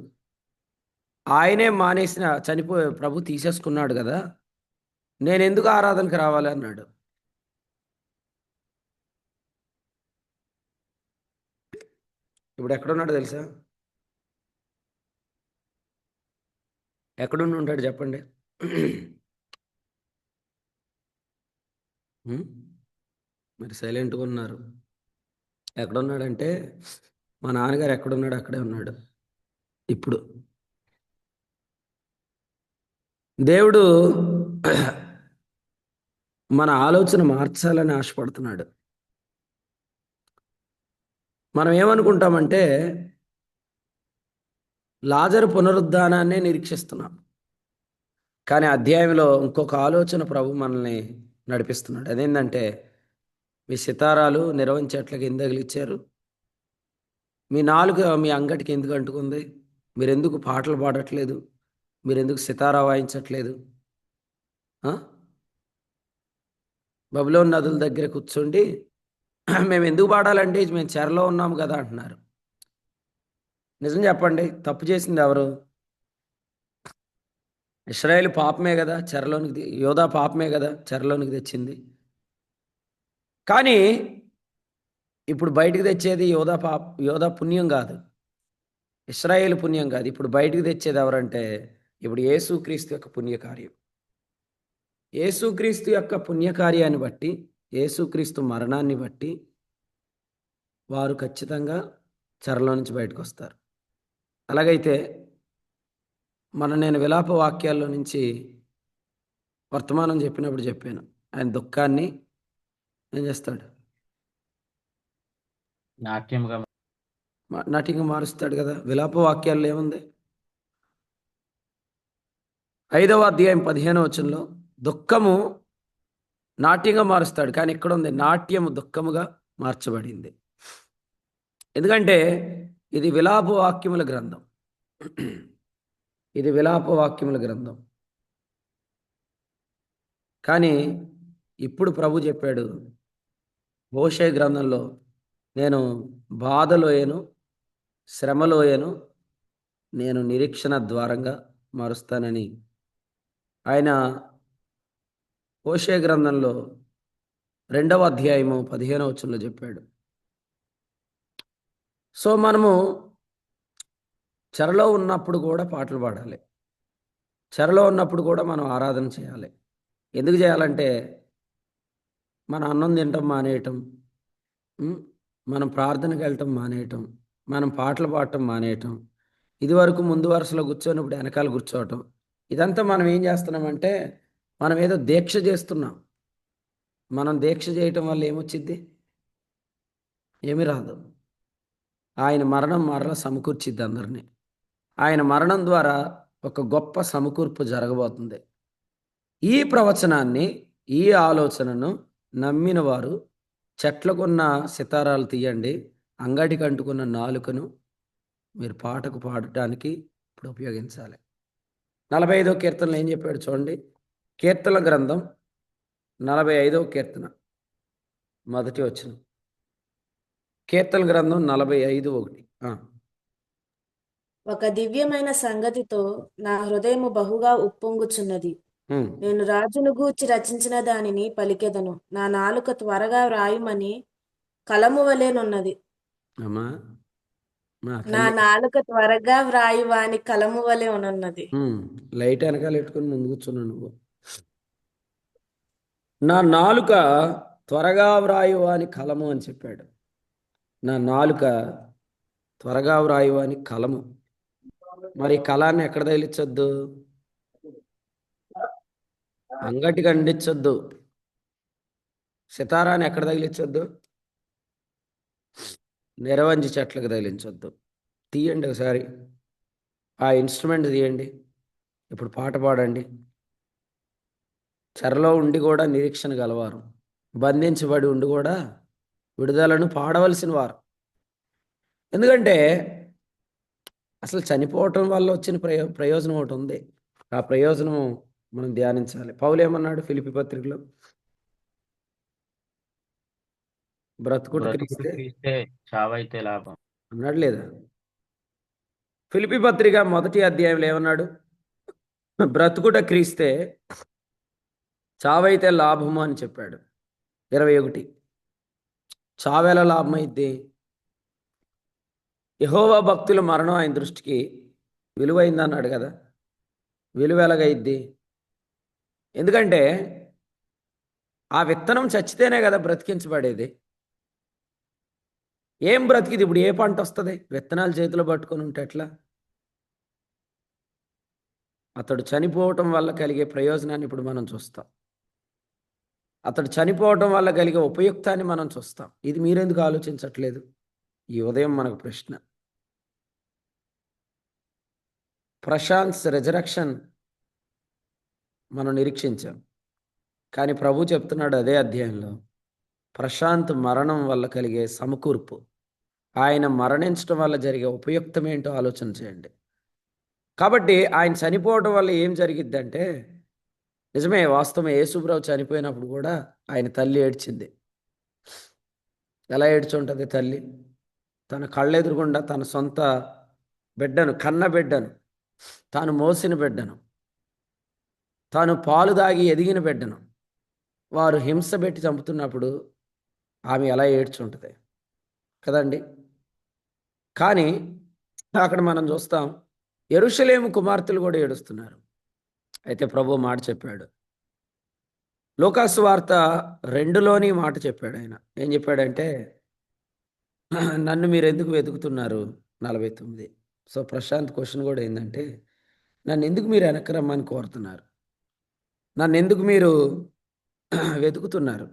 ఆయనే మానేసిన చనిపోయే ప్రభు తీసేసుకున్నాడు కదా, నేను ఎందుకు ఆరాధనకి రావాలి అన్నాడు. ఇప్పుడు ఎక్కడున్నాడు తెలుసా? ఎక్కడుండి ఉంటాడు చెప్పండి. ఉం? మరి సైలెంట్గా ఉన్నారు. ఎక్కడున్నాడంటే, మా నాన్నగారు ఎక్కడున్నాడు అక్కడే ఉన్నాడు ఇప్పుడు. దేవుడు మన ఆలోచన మార్చాలని ఆశపడుతున్నాడు. మనం ఏమనుకుంటామంటే లాజరు పునరుద్ధానాన్నే నిరీక్షిస్తున్నాం, కానీ అధ్యాయంలో ఇంకొక ఆలోచన ప్రభు మనల్ని నడిపిస్తున్నాడు. అదేంటంటే, మీ సితారాలు నిర్వహించి చెట్లకి ఎందుకు తగిలిచ్చారు? మీ నాలుక మీ అంగటికి ఎందుకు అంటుకుంది? మీరెందుకు పాటలు పాడట్లేదు? మీరెందుకు సితారా వాయించట్లేదు? ఆ? బబులోను నదుల దగ్గర కూర్చోండి మేము ఎందుకు పాడాలంటే మేము చెరలో ఉన్నాము కదా అంటున్నారు. నిజం చెప్పండి, తప్పు చేసింది ఎవరు? ఇశ్రాయేలు పాపమే కదా చెరలోనికి, యోధా పాపమే కదా చెరలోనికి తెచ్చింది. కానీ ఇప్పుడు బయటికి తెచ్చేది యోధా పుణ్యం కాదు, ఇశ్రాయేలు పుణ్యం కాదు. ఇప్పుడు బయటికి తెచ్చేది ఎవరంటే, ఇప్పుడు యేసుక్రీస్తు యొక్క పుణ్యకార్యం. యేసుక్రీస్తు యొక్క పుణ్యకార్యాన్ని బట్టి, యేసుక్రీస్తు మరణాన్ని బట్టి వారు ఖచ్చితంగా చెరలో నుంచి బయటకు వస్తారు. అలాగైతే నేను విలాప వాక్యాల్లో నుంచి వర్తమానం చెప్పినప్పుడు చెప్పాను, ఆయన దుఃఖాన్ని ఏం చేస్తాడు? నాట్యంగా మారుస్తాడు కదా. విలాప వాక్యాల్లో ఏముంది? 5వ అధ్యాయం 15వ వచనంలో దుఃఖము నాట్యంగా మారుస్తాడు, కానీ ఇక్కడ ఉంది నాట్యము దుఃఖముగా మార్చబడింది. ఎందుకంటే ఇది విలాప వాక్యముల గ్రంథం. ఇది విలాప వాక్యముల గ్రంథం. కానీ ఇప్పుడు ప్రభు చెప్పాడు హోషే గ్రంథంలో, నేను బాధలోయను శ్రమలోయను నేను నిరీక్షణ ద్వారంగా మారుస్తానని ఆయన హోషే గ్రంథంలో 2వ అధ్యాయము 15వ వచనంలో చెప్పాడు. సో మనము చెరలో ఉన్నప్పుడు కూడా పాటలు పాడాలి, చెరలో ఉన్నప్పుడు కూడా మనం ఆరాధన చేయాలి. ఎందుకు చేయాలంటే, మన అన్నం తినటం మానేయటం, మనం ప్రార్థనకి వెళ్ళటం మానేయటం, మనం పాటలు పాడటం మానేయటం, ఇదివరకు ముందు వరుసలో కూర్చొని ఇప్పుడు వెనకాల కూర్చోవటం, ఇదంతా మనం ఏం చేస్తున్నామంటే మనం ఏదో దీక్ష చేస్తున్నాం. మనం దీక్ష చేయటం వల్ల ఏమొచ్చిద్ది? ఏమి రాదు. ఆయన మరణం మరలా సమకూర్చిద్ది అందరినీ. ఆయన మరణం ద్వారా ఒక గొప్ప సమకూర్పు జరగబోతుంది. ఈ ప్రవచనాన్ని, ఈ ఆలోచనను నమ్మిన వారు చెట్లకున్న సితారాలు తీయండి, అంగటికి అంటుకున్న నాలుకను మీరు పాటకు పాడటానికి ఇప్పుడు ఉపయోగించాలి. 45వ కీర్తనలో ఏం చెప్పాడు చూడండి. కీర్తన గ్రంథం 45వ కీర్తన మొదటి వచనం. కీర్తన గ్రంథం 45:1. ఒక దివ్యమైన సంగతితో నా హృదయము బహుగా ఉప్పొంగుచున్నది. నేను రాజును గూర్చి రచించిన దానిని పలికెదను. నా నాలుక త్వరగా వ్రాయుమని కలము వలెనున్నది. అమ్మా, నా నాలుక త్వరగా వ్రాయువాని కలము వలె ఉన్నది. లైట్ వెనకాల పెట్టుకుని ముందు కూర్చున్నావు నువ్వు. నా నాలుక త్వరగా వ్రాయువాని కలము అని చెప్పాడు. నా నాలుక త్వరగా వ్రాయువాని కలము. మరి కళాన్ని ఎక్కడ తగిలించొద్దు? అంగటికి అందించొద్దు. సితారాన్ని ఎక్కడ తగిలించొద్దు? నిరవంజి చెట్లకు తగిలించొద్దు. తీయండి ఒకసారి ఆ ఇన్స్ట్రుమెంట్ తీయండి, ఇప్పుడు పాట పాడండి. చెరలో ఉండి కూడా నిరీక్షణ గలవారు, బంధించబడి ఉండి కూడా విడుదలను పాడవలసిన వారు. ఎందుకంటే అసలు చనిపోవటం వల్ల వచ్చిన ప్రయోజనం ఒకటి ఉంది. ఆ ప్రయోజనం మనం ధ్యానించాలి. పౌలు ఏమన్నాడు ఫిలిప్పీ పత్రికలో? బ్రతుకుట బ్రతుకుడు క్రీస్తే క్రీస్తే, చావైతే లాభం. అన్నాడు లేదా? ఫిలిప్పీ పత్రిక 1వ అధ్యాయంలో ఏమన్నాడు? బ్రతుకుట క్రీస్తే, చావైతే లాభము అని చెప్పాడు. 21. చావెలా లాభమైద్ది? యెహోవా భక్తుల మరణం ఆయన దృష్టికి విలువైంది అన్నాడు కదా. విలువ ఎలాగైద్ది? ఎందుకంటే ఆ విత్తనం చచ్చితేనే కదా బ్రతికించబడేది. ఏం బ్రతికిది? ఇప్పుడు ఏ పంట వస్తుంది? విత్తనాలు చేతిలో పట్టుకొని ఉంటే ఎట్లా? అతడు చనిపోవటం వల్ల కలిగే ప్రయోజనాన్ని ఇప్పుడు మనం చూస్తాం. అతడు చనిపోవటం వల్ల కలిగే ఉపయుక్తాన్ని మనం చూస్తాం. ఇది మీరెందుకు ఆలోచించట్లేదు? ఈ ఉదయం మనకు ప్రశ్న. ప్రశాంత్ రెజరక్షన్ మనం నిరీక్షించాం, కానీ ప్రభు చెప్తున్నాడు అదే అధ్యాయంలో, ప్రశాంత్ మరణం వల్ల కలిగే సమకూర్పు, ఆయన మరణించడం వల్ల జరిగే ఉపయుక్తం ఏంటో ఆలోచన చేయండి. కాబట్టి ఆయన చనిపోవడం వల్ల ఏం జరిగిద్దంటే, నిజమే, వాస్తవమే, యేసుప్రభు చనిపోయినప్పుడు కూడా ఆయన తల్లి ఏడ్చింది. ఎలా ఏడ్చుంటుంది తల్లి? తన కళ్ళెదురుగుండా తన సొంత బిడ్డను, కన్న బిడ్డను, తాను మోసిన బిడ్డను, తాను పాలు దాగి ఎదిగిన బిడ్డను వారు హింస పెట్టి చంపుతున్నప్పుడు ఆమె ఎలా ఏడ్చుంటుంది కదండి. కానీ అక్కడ మనం చూస్తాం యెరూషలేము కుమార్తెలు కూడా ఏడుస్తున్నారు. అయితే ప్రభు మాట చెప్పాడు. లూకాసు వార్త 2లోని మాట చెప్పాడు. ఆయన ఏం చెప్పాడంటే, నన్ను మీరు ఎందుకు వెతుకుతున్నారు? 49. సో ప్రశాంత్ క్వశ్చన్ కూడా ఏంటంటే, నన్ను ఎందుకు మీరు వెనక్కి రమ్మని కోరుతున్నారు? నన్ను ఎందుకు మీరు వెతుకుతున్నారు?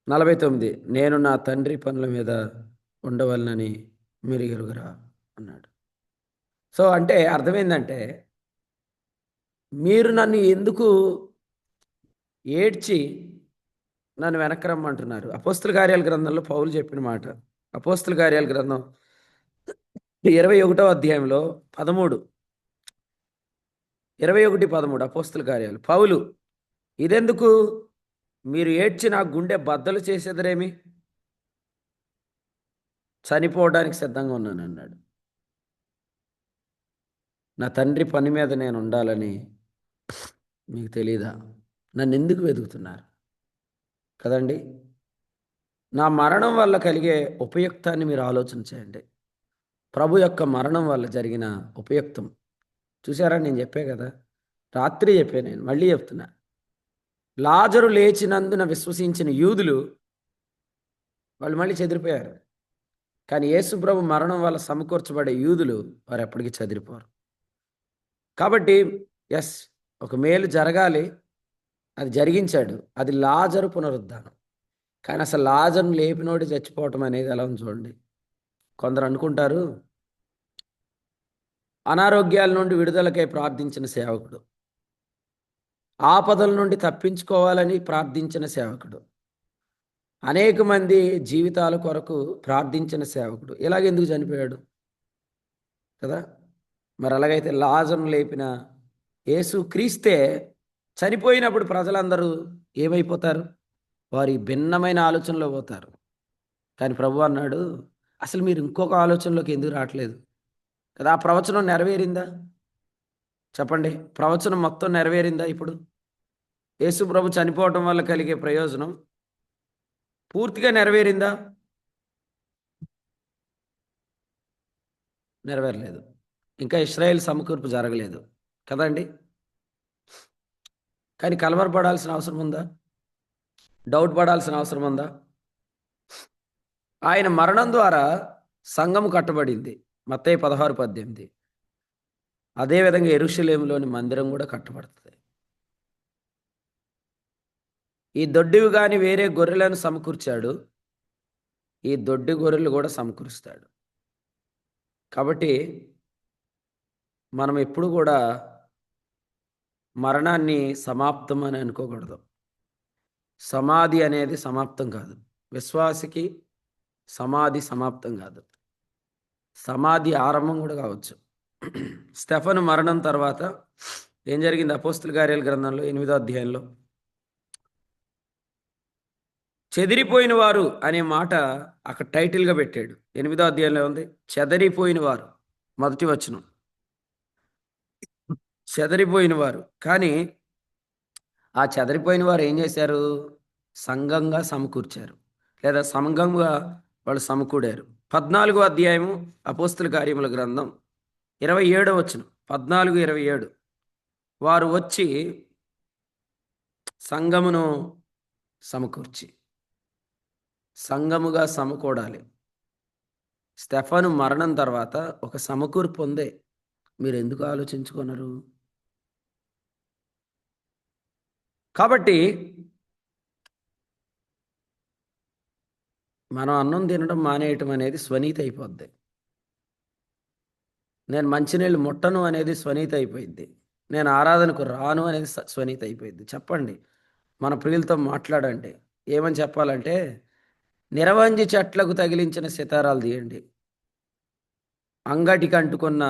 49. నేను నా తండ్రి పనుల మీద ఉండవలనని మీరు ఎరుగురా అన్నాడు. సో అంటే అర్థమైందంటే, మీరు నన్ను ఎందుకు ఏడ్చి నన్ను వెనక్కి రమ్మంటున్నారు? అపోస్తుల కార్యాల గ్రంథంలో పౌలు చెప్పిన మాట. అపోస్తుల కార్యాల గ్రంథం 21వ అధ్యాయంలో 13, 21:13 అపోస్తుల కార్యాలు. పౌలు, ఇదెందుకు? మీరు ఏడ్చి నా గుండె బద్దలు చేసేదరేమి? చనిపోవడానికి సిద్ధంగా ఉన్నాను అన్నాడు. నా తండ్రి పని మీద నేను ఉండాలని మీకు తెలీదా? నన్ను ఎందుకు వెతుకుతున్నారు కదండి. నా మరణం వల్ల కలిగే ఉపయుక్తాన్ని మీరు ఆలోచన చేయండి. ప్రభు యొక్క మరణం వల్ల జరిగిన ఉపయుక్తం చూసారా? నేను చెప్పే కదా, రాత్రి చెప్పే, నేను మళ్ళీ చెప్తున్నా. లాజరు లేచినందున విశ్వసించిన యూదులు వాళ్ళు మళ్ళీ చెదిరిపోయారు. కానీ యేసు ప్రభు మరణం వల్ల సమకూర్చబడే యూదులు వారు ఎప్పటికీ చెదిరిపోరు. కాబట్టి ఎస్, ఒక మేలు జరగాలి, అది జరిగించాడు. అది లాజరు పునరుద్ధానం. కానీ అసలు లాజరును లేపినోడి చచ్చిపోవటం అనేది ఎలా ఉంది చూడండి. కొందరు అనుకుంటారు అనారోగ్యాల నుండి విడుదలకై ప్రార్థించిన సేవకుడు, ఆపదల నుండి తప్పించుకోవాలని ప్రార్థించిన సేవకుడు, అనేక మంది జీవితాల కొరకు ప్రార్థించిన సేవకుడు ఇలాగెందుకు చనిపోయాడు కదా. మరి అలాగైతే లాజరును లేపిన యేసు క్రీస్తే చనిపోయినప్పుడు ప్రజలందరూ ఏమైపోతారు? వారి భిన్నమైన ఆలోచనలో పోతారు. కానీ ప్రభు అన్నాడు, అసలు మీరు ఇంకొక ఆలోచనలోకి ఎందుకు రావట్లేదు కదా? ఆ ప్రవచనం నెరవేరిందా? చెప్పండి, ప్రవచనం మొత్తం నెరవేరిందా? ఇప్పుడు యేసు ప్రభు చనిపోవటం వల్ల కలిగే ప్రయోజనం పూర్తిగా నెరవేరిందా? నెరవేరలేదు. ఇంకా ఇశ్రాయేల్ సమకూర్పు జరగలేదు కదండి. కానీ కలవరపడాల్సిన అవసరం ఉందా? డౌట్ పడాల్సిన అవసరం ఉందా? ఆయన మరణం ద్వారా సంఘము కట్టబడింది, మత్తయి 16:18. అదేవిధంగా యెరూషలేములోని మందిరం కూడా కట్టబడుతుంది. ఈ దొడ్డివి కానీ వేరే గొర్రెలను సమకూర్చాడు, ఈ దొడ్డి గొర్రెలు కూడా సమకూరుస్తాడు. కాబట్టి మనం ఎప్పుడు కూడా మరణాన్ని సమాప్తం అని అనుకోకూడదు. సమాధి అనేది సమాప్తం కాదు, విశ్వాసికి సమాధి సమాప్తం కాదు, సమాధి ఆరంభం కూడా కావచ్చు. స్టెఫను మరణం తర్వాత ఏం జరిగింది? అపోస్తుల కార్యాల గ్రంథంలో 8వ అధ్యాయంలో చెదిరిపోయిన వారు అనే మాట అక్కడ టైటిల్గా పెట్టాడు. 8వ అధ్యాయంలో ఉంది చెదరిపోయిన వారు, మొదటి వచనం చెదరిపోయిన వారు. కానీ ఆ చెదరిపోయిన వారు ఏం చేశారు? సంఘంగా సమకూర్చారు, లేదా సంఘంగా వాళ్ళు సమకూడారు. 14వ అధ్యాయము అపోస్తుల కార్యముల గ్రంథం 27వ వచనం, 14:27 వారు వచ్చి సంఘమును సమకూర్చి, సంఘముగా సమకూడాలి. స్టెఫను మరణం తర్వాత ఒక సమకూర్పు ఉందే, మీరు ఎందుకు ఆలోచించుకున్నారు? కాబట్టి మనం అన్నం తినడం మానేయటం అనేది స్వనీతి అయిపోద్ది. నేను మంచినీళ్ళు ముట్టను అనేది స్వనీతి అయిపోయింది. నేను ఆరాధనకు రాను అనేది స్వనీతి అయిపోయింది. చెప్పండి, మన ప్రియులతో మాట్లాడండి. ఏమని చెప్పాలంటే, నిరవంజి చెట్లకు తగిలించిన సితారాలు తీయండి, అంగటికి అంటుకున్న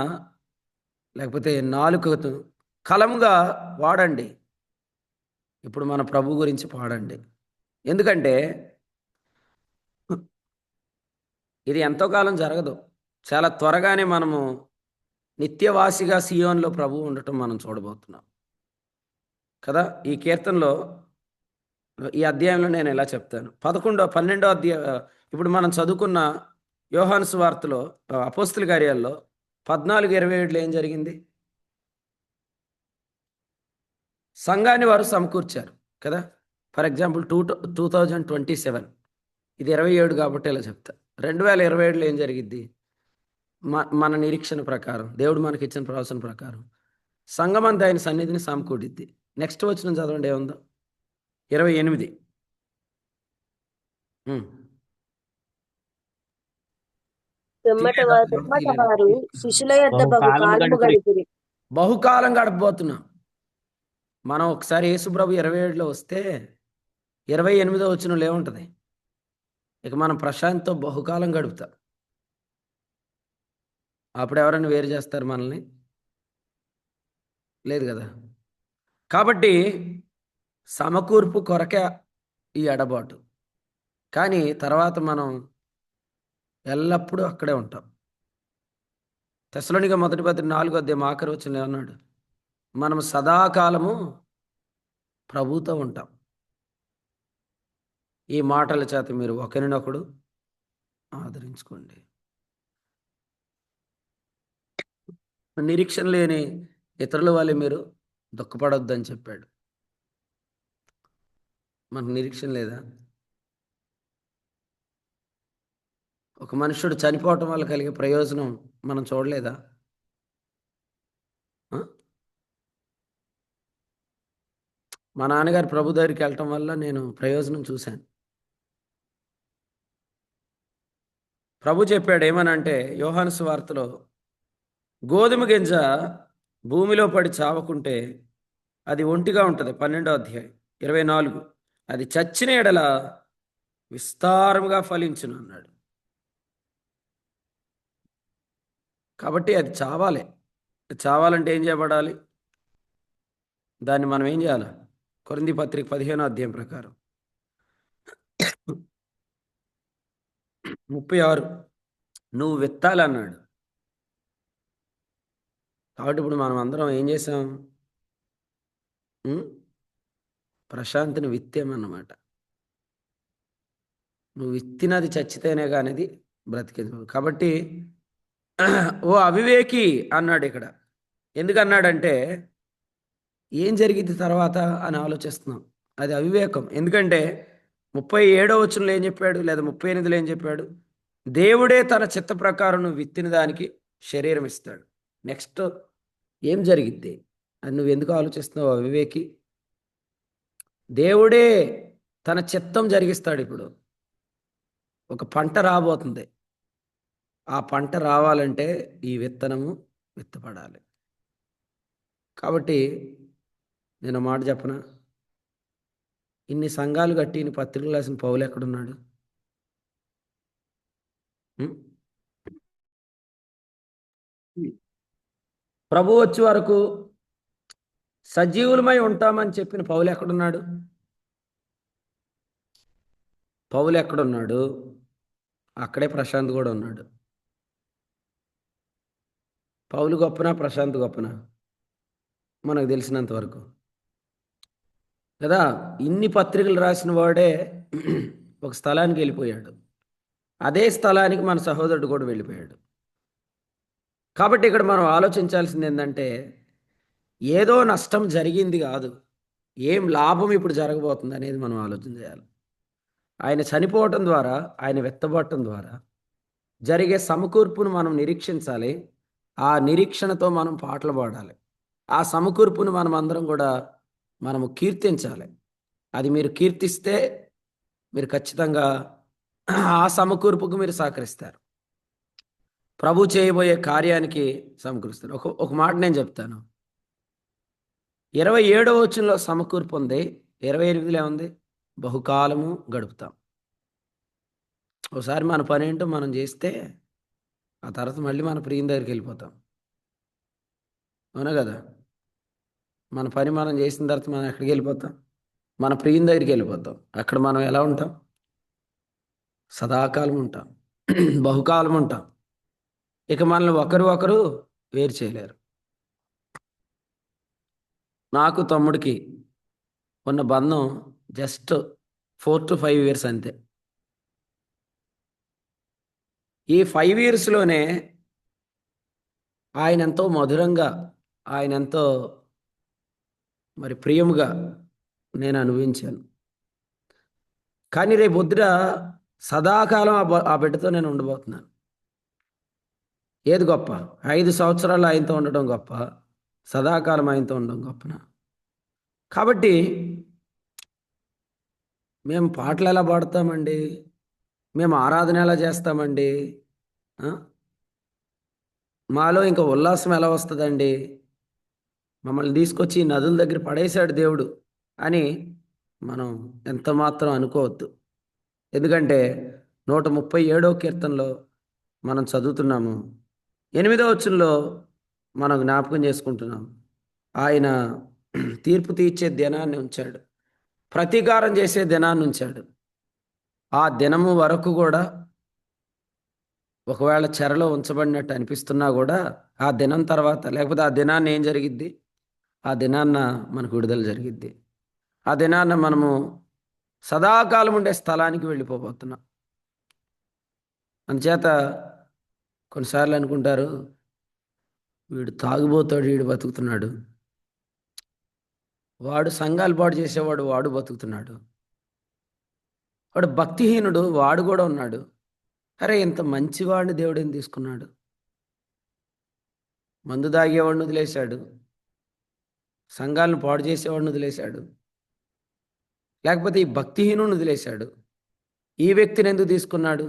లేకపోతే నాలుకతో కలంగా వాడండి. ఇప్పుడు మన ప్రభు గురించి పాడండి. ఎందుకంటే ఇది ఎంతో కాలం జరగదు, చాలా త్వరగానే మనము నిత్యవాసిగా సియోన్లో ప్రభు ఉండటం మనం చూడబోతున్నాం కదా. ఈ కీర్తనలో ఈ అధ్యాయంలో నేను ఇలా చెప్తాను. 12వ అధ్యాయం ఇప్పుడు మనం చదువుకున్న యోహాను సువార్తలో అపోస్తుల కార్యాల్లో 14:27 ఏం జరిగింది? సంఘాన్ని వారు సమకూర్చారు కదా. ఫర్ ఎగ్జాంపుల్ 2027, ఇది 27 కాబట్టి ఇలా చెప్తా. 2027లో ఏం జరిగిద్ది? మన నిరీక్షణ ప్రకారం, దేవుడు మనకి ఇచ్చిన ప్రవచన ప్రకారం సంఘమంతా ఆయన సన్నిధిని సమకూడిద్ది. నెక్స్ట్ వచనం చదవండి, ఏముందో? 28. పిమ్మట వారు శిష్యుల యొద్ద బహుకాలం గడపబోతున్నాం మనం. ఒకసారి యేసుప్రభు 27లో వస్తే 28వ వచనంలో ఏముంటుంది? ఇక మనం ప్రశాంత్తో బహుకాలం గడుపుతాం. అప్పుడు ఎవరైనా వేరు చేస్తారు మనల్ని? లేదు కదా. కాబట్టి సమకూర్పు కొరకే ఈ ఎడబాటు, కానీ తర్వాత మనం ఎల్లప్పుడూ అక్కడే ఉంటాం. తెస్సలోనిక మొదటి పత్రిక 4వ అధ్యాయం ఆఖరి వచనంలో ఏమన్నాడు? మనం సదాకాలము ప్రభుతో ఉంటాం. ఈ మాటల చేత మీరు ఒకరినొకడు ఆదరించుకోండి. నిరీక్షణ లేని ఇతరుల వల్ల మీరు దుఃఖపడొద్దని చెప్పాడు. మనకు నిరీక్షణ లేదా? ఒక మనుషుడు చనిపోవటం వల్ల కలిగే ప్రయోజనం మనం చూడలేదా? మా నాన్నగారు ప్రభు దగ్గరికి వెళ్ళటం వల్ల నేను ప్రయోజనం చూశాను. ప్రభు చెప్పాడు ఏమనంటే, యోహాను సువార్తలో, గోధుమ గింజ భూమిలో పడి చావకుంటే అది ఒంటిగా ఉంటుంది. 12వ అధ్యాయం 24, అది చచ్చిన ఎడల విస్తారముగా ఫలించును అన్నాడు. కాబట్టి అది చావాలి. చావాలంటే ఏం చేయబడాలి? దాన్ని మనం ఏం చేయాలి? కొరింథీ పత్రిక 15వ అధ్యాయం ప్రకారం 36 నువ్వు విత్తాలన్నాడు. కాబట్టి ఇప్పుడు మనం అందరం ఏం చేసాం? ప్రశాంతిని విత్తామన్నమాట. నువ్వు విత్తినది చచ్చితేనే కానిది బ్రతికేది. కాబట్టి ఓ అవివేకి అన్నాడు ఇక్కడ. ఎందుకన్నాడంటే ఏం జరిగింది తర్వాత అని ఆలోచిస్తున్నాం. అది అవివేకం. ఎందుకంటే 37వ వచనంలో ఏం చెప్పాడు, లేదా 38లో ఏం చెప్పాడు? దేవుడే తన చిత్త ప్రకారం నువ్వు విత్తిన దానికి శరీరం ఇస్తాడు. నెక్స్ట్ ఏం జరిగిద్ది అది నువ్వు ఎందుకు ఆలోచిస్తున్నావు అవివేకి? దేవుడే తన చిత్తం జరిగిస్తాడు. ఇప్పుడు ఒక పంట రాబోతుంది. ఆ పంట రావాలంటే ఈ విత్తనము విత్తపడాలి. కాబట్టి నేను మాట చెప్పనా, ఇన్ని సంఘాలు కట్టి ఇన్ని పత్రికలు రాసిన పౌలు ఎక్కడున్నాడు? ఉం? ప్రభు వచ్చే వరకు సజీవులమై ఉంటామని చెప్పిన పౌలు ఎక్కడున్నాడు? పౌలు ఎక్కడున్నాడు? అక్కడే ప్రశాంత్ కూడా ఉన్నాడు. పౌలు గొప్పనా ప్రశాంత్ గొప్పనా? మనకు తెలిసినంత వరకు కదా. ఇన్ని పత్రికలు రాసిన వాడే ఒక స్థలానికి వెళ్ళిపోయాడు. అదే స్థలానికి మన సహోదరుడు కూడా వెళ్ళిపోయాడు. కాబట్టి ఇక్కడ మనం ఆలోచించాల్సింది ఏంటంటే, ఏదో నష్టం జరిగింది కాదు, ఏం లాభం ఇప్పుడు జరగబోతుంది అనేది మనం ఆలోచన చేయాలి. ఆయన చనిపోవటం ద్వారా, ఆయన వెత్తబడటం ద్వారా జరిగే సమకూర్పును మనం నిరీక్షించాలి. ఆ నిరీక్షణతో మనం పాటలు పాడాలి. ఆ సమకూర్పును మనం అందరం కూడా మనము కీర్తించాలి. అది మీరు కీర్తిస్తే మీరు ఖచ్చితంగా ఆ సమకూర్పుకు మీరు సహకరిస్తారు. ప్రభు చేయబోయే కార్యానికి సమకూరుస్తారు. ఒక మాట నేను చెప్తాను. 27వ వచనంలో సమకూర్పు ఉంది, 28లో ఏముంది? బహుకాలము గడుపుతాం. ఒకసారి మన పని ఏంటో మనం చేస్తే ఆ తర్వాత మళ్ళీ మన ప్రియం దగ్గరికి వెళ్ళిపోతాం. అవునా కదా? మన పని మనం చేసిన తర్వాత మనం ఎక్కడికి వెళ్ళిపోతాం? మన ప్రియం దగ్గరికి వెళ్ళిపోతాం. అక్కడ మనం ఎలా ఉంటాం? సదాకాలం ఉంటాం, బహుకాలం ఉంటాం. ఇక మనల్ని ఒకరు వేరు చేయలేరు. నాకు తమ్ముడికి ఉన్న బంధం జస్ట్ 4 to 5 years అంతే. ఈ 5 yearsలోనే ఆయన ఎంతో మధురంగా, ఆయన ఎంతో మరి ప్రియముగా నేను అనుభవించాను. కానీ రేపు పొద్దున సదాకాలం ఆ బిడ్డతో నేను ఉండబోతున్నాను. ఏది గొప్ప? 5 సంవత్సరాలు ఆయనతో ఉండడం గొప్ప, సదాకాలం ఆయనతో ఉండడం గొప్పనా? కాబట్టి మేము పాటలు ఎలా పాడతామండి? మేము ఆరాధన ఎలా చేస్తామండి? మాలో ఇంకా ఉల్లాసం ఎలా వస్తుందండి? మమ్మల్ని తీసుకొచ్చి నదుల దగ్గర పడేశాడు దేవుడు అని మనం ఎంత మాత్రం అనుకోవద్దు. ఎందుకంటే 137వ కీర్తనలో మనం చదువుతున్నాము, 8వ వచనంలో మనం జ్ఞాపకం చేసుకుంటున్నాం. ఆయన తీర్పు తీర్చే దినాన్ని ఉంచాడు, ప్రతీకారం చేసే దినాన్ని ఉంచాడు. ఆ దినము వరకు కూడా ఒకవేళ చెరలో ఉంచబడినట్టు అనిపిస్తున్నా కూడా ఆ దినం తర్వాత, లేకపోతే ఆ దినాన్ని ఏం జరిగిద్ది? ఆ దినాన్న మనకు విడుదల జరిగిద్ది. ఆ దినాన్న మనము సదాకాలం ఉండే స్థలానికి వెళ్ళిపోబోతున్నాం. అందుచేత కొన్నిసార్లు అనుకుంటారు, వీడు తాగుబోతాడు, వీడు బతుకుతున్నాడు, వాడు సంఘాలు పాడు చేసేవాడు, వాడు బతుకుతున్నాడు, వాడు భక్తిహీనుడు, వాడు కూడా ఉన్నాడు. అరే, ఇంత మంచివాడిని దేవుడు ఏం తీసుకున్నాడు? మందు తాగేవాడిని వదిలేశాడు, సంఘాలను పాడు చేసేవాడిని వదిలేశాడు, లేకపోతే ఈ భక్తిహీనుని వదిలేశాడు. ఈ వ్యక్తిని ఎందుకు తీసుకున్నాడు?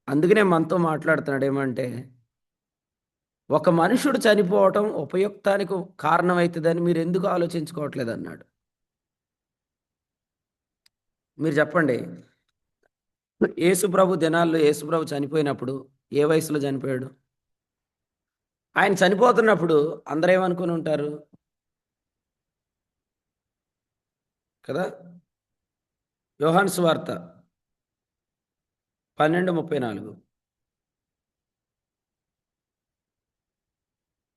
అందుకనే మనతో మాట్లాడుతున్నాడు. ఏమంటే, ఒక మనుషుడు చనిపోవటం ఉపయుక్తానికి కారణమవుతుందని మీరు ఎందుకు ఆలోచించుకోవట్లేదు అన్నాడు. మీరు చెప్పండి, యేసుప్రభు దినాల్లో యేసుప్రభు చనిపోయినప్పుడు ఏ వయసులో చనిపోయాడు? ఆయన చనిపోతున్నప్పుడు అందరూ ఏమనుకుని ఉంటారు కదా? యోహాను సువార్త 12:34.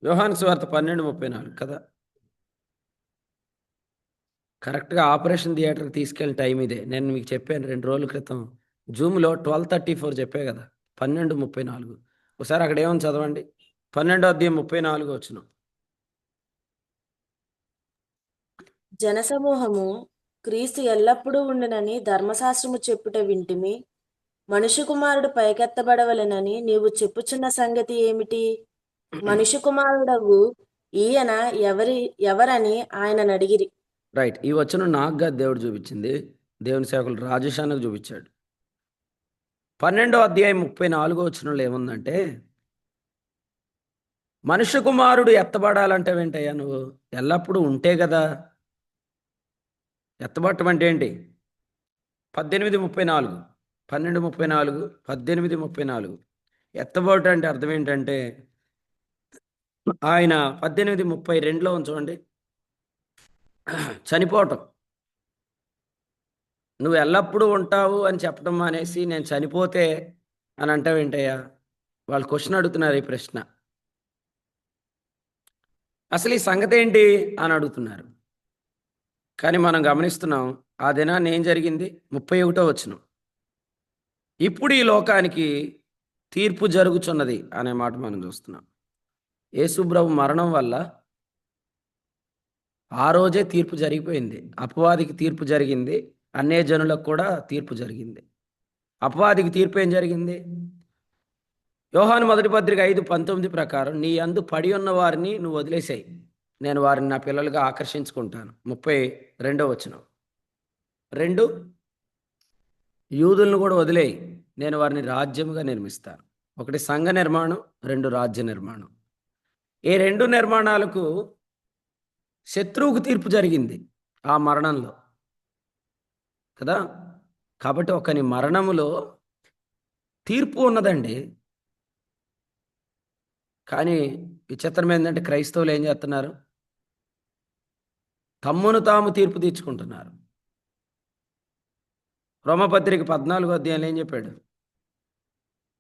యోహాను సువార్త 12:34 కదా? కరెక్ట్గా ఆపరేషన్ థియేటర్కి తీసుకెళ్ళిన టైం ఇదే. నేను మీకు చెప్పాను 2 రోజుల క్రితం జూమ్లో 12:34 చెప్పే కదా, 12:34. ఒకసారి అక్కడ ఏమని చదవండి, 12:34 వచ్చిన. జనసమూహము క్రీస్తు ఎల్లప్పుడూ ఉండునని ధర్మశాస్త్రము చెప్పుట వింటిమి. మనుష్య కుమారుడు పైకెత్తబడవలెనని నీవు చెప్పుచున్న సంగతి ఏమిటి? మనుష్య కుమారుడవు ఈయన ఎవరని ఆయనను అడిగిరి. రైట్, ఈ వచనం నాకుగా దేవుడు చూపించింది, దేవుని సేవకులు రాజేశానికి చూపించాడు. 12:34 వచనంలో ఏముందంటే, మనుష్య కుమారుడు ఎత్తబడాలంటే ఏంటయ్యా నువ్వు? ఎల్లప్పుడూ ఉంటే కదా. ఎత్తబడటం అంటే ఏంటి? 18:34, 12:34, 18:34. ఎత్తబోట అంటే అర్థం ఏంటంటే ఆయన 18:32లో చూడండి, చనిపోవటం. నువ్వు ఎల్లప్పుడూ ఉంటావు అని చెప్పడం మానేసి నేను చనిపోతే అని అంటావేంటయ్యా? వాళ్ళు క్వశ్చన్ అడుగుతున్నారు ఈ ప్రశ్న. అసలు ఈ సంగతి ఏంటి అని అడుగుతున్నారు. కానీ మనం గమనిస్తున్నాం ఆ దినాన్ని ఏం జరిగింది? 31వ వచనం, ఇప్పుడు ఈ లోకానికి తీర్పు జరుగుచున్నది అనే మాట మనం చూస్తున్నాం. యేసుప్రభు మరణం వల్ల ఆ రోజే తీర్పు జరిగిపోయింది. అపవాదికి తీర్పు జరిగింది, అన్యజనులకు కూడా తీర్పు జరిగింది. అపవాదికి తీర్పు ఏం జరిగింది? యోహాను మొదటి పత్రిక 5:19 ప్రకారం నీ యందు పడి ఉన్న వారిని నువ్వు వదిలేసాయి, నేను వారిని నా పిల్లలుగా ఆకర్షించుకుంటాను. 32వ వచనం, 2 యూదులను కూడా వదిలేయి, నేను వారిని రాజ్యముగా నిర్మిస్తాను. ఒకటి సంఘ నిర్మాణం, 2 రాజ్య నిర్మాణం. ఈ 2 నిర్మాణాలకు శత్రువుకు తీర్పు జరిగింది ఆ మరణంలో కదా. కాబట్టి ఒకని మరణములో తీర్పు ఉన్నదండి. కానీ విచిత్రం ఏంటంటే క్రైస్తవులు ఏం చేస్తున్నారు? తమ్మును తాము తీర్పు తీర్చుకుంటున్నారు. రోమపత్రిక 14వ అధ్యాయంలో ఏం చెప్పాడు?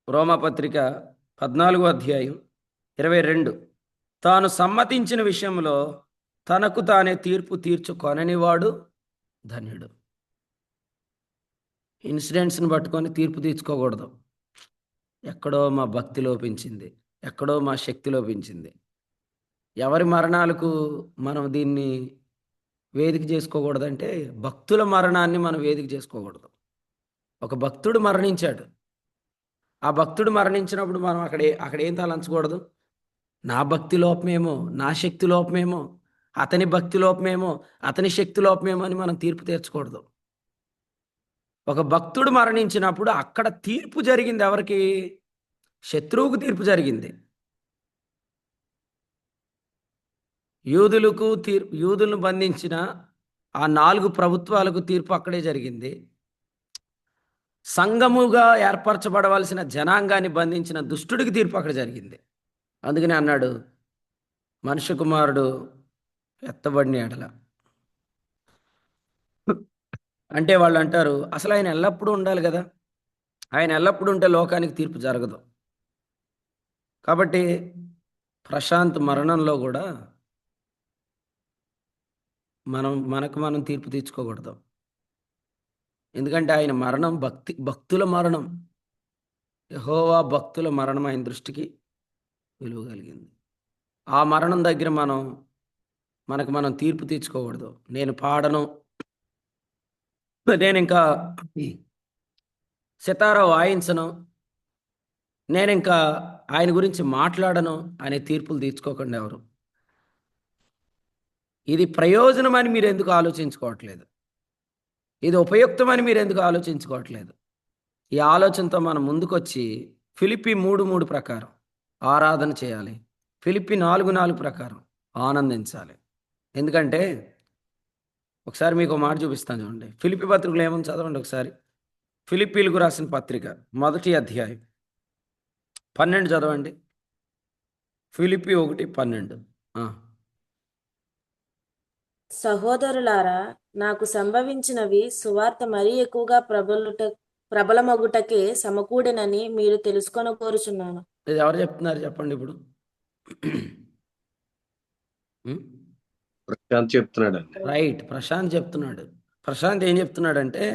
రోమపత్రిక 14వ అధ్యాయం 22, తాను సమ్మతించిన విషయంలో తనకు తానే తీర్పు తీర్చుకొననివాడు ధన్యుడు. ఇన్సిడెంట్స్ని పట్టుకొని తీర్పు తీర్చుకోకూడదు. ఎక్కడో మా భక్తి లోపించింది, ఎక్కడో మా శక్తి లోపించింది. ఎవరి మరణాలకు మనం దీన్ని వేదిక చేసుకోకూడదంటే భక్తుల మరణాన్ని మనం వేదిక చేసుకోకూడదు. ఒక భక్తుడు మరణించాడు, ఆ భక్తుడు మరణించినప్పుడు మనం అక్కడ ఏం తలంచకూడదు? నా భక్తి లోపమేమో, నా శక్తి లోపమేమో, అతని భక్తి లోపమేమో, అతని శక్తి లోపమేమో అని మనం తీర్పు తీర్చకూడదు. ఒక భక్తుడు మరణించినప్పుడు అక్కడ తీర్పు జరిగింది ఎవరికి? శత్రువుకు తీర్పు జరిగింది. యూదులను బంధించిన ఆ 4 ప్రభుత్వాలకు తీర్పు అక్కడే జరిగింది. సంఘముగా ఏర్పరచబడవలసిన జనాంగాన్ని బంధించిన దుష్టుడికి తీర్పు అక్కడ జరిగింది. అందుకని అన్నాడు, మనుష్య కుమారుడు ఎత్తబడిన ఎడల. అంటే వాళ్ళు అంటారు, అసలు ఆయన ఎల్లప్పుడూ ఉండాలి కదా, ఆయన ఎల్లప్పుడూ ఉంటే లోకానికి తీర్పు జరగదు. కాబట్టి ప్రశాంత్ మరణంలో కూడా మనం తీర్పు తీర్చుకోకూడదు. ఎందుకంటే ఆయన మరణం భక్తుల మరణం. యెహోవా భక్తుల మరణం ఆయన దృష్టికి విలువ కలిగింది. ఆ మరణం దగ్గర మనం తీర్పు తీర్చుకోకూడదు. నేను పాడను, నేను ఇంకా సితారా వాయించను, నేను ఇంకా ఆయన గురించి మాట్లాడను అనే తీర్పులు తీర్చుకోకుండా ఎవరు. ఇది ప్రయోజనమని మీరు ఎందుకు ఆలోచించుకోవట్లేదు? ఇది ఉపయుక్తమని మీరు ఎందుకు ఆలోచించుకోవట్లేదు? ఈ ఆలోచనతో మనం ముందుకొచ్చి ఫిలిప్పీ 3:3 ప్రకారం ఆరాధన చేయాలి, ఫిలిప్పీ 4:4 ప్రకారం ఆనందించాలి. ఎందుకంటే ఒకసారి మీకు మాట చూపిస్తాను చూడండి. ఫిలిప్పీ పత్రికలో ఏమని చదవండి ఒకసారి. ఫిలిప్పీలకు రాసిన పత్రిక 1వ అధ్యాయం 12 చదవండి. ఫిలిప్పీ 1:12. సహోదరులారా, నాకు సంభవించినవి సువార్త మరీ ఎక్కువగా ప్రబలమగుటకే సమకూడెనని మీరు తెలుసుకొని కోరుచున్నాను. ఇది ఎవరు చెప్తున్నారు చెప్పండి ఇప్పుడు? ప్రశాంత్ చెప్తున్నాడండి. రైట్, ప్రశాంత్ చెప్తున్నాడు. ప్రశాంత్ ఏం చెప్తున్నాడంటే,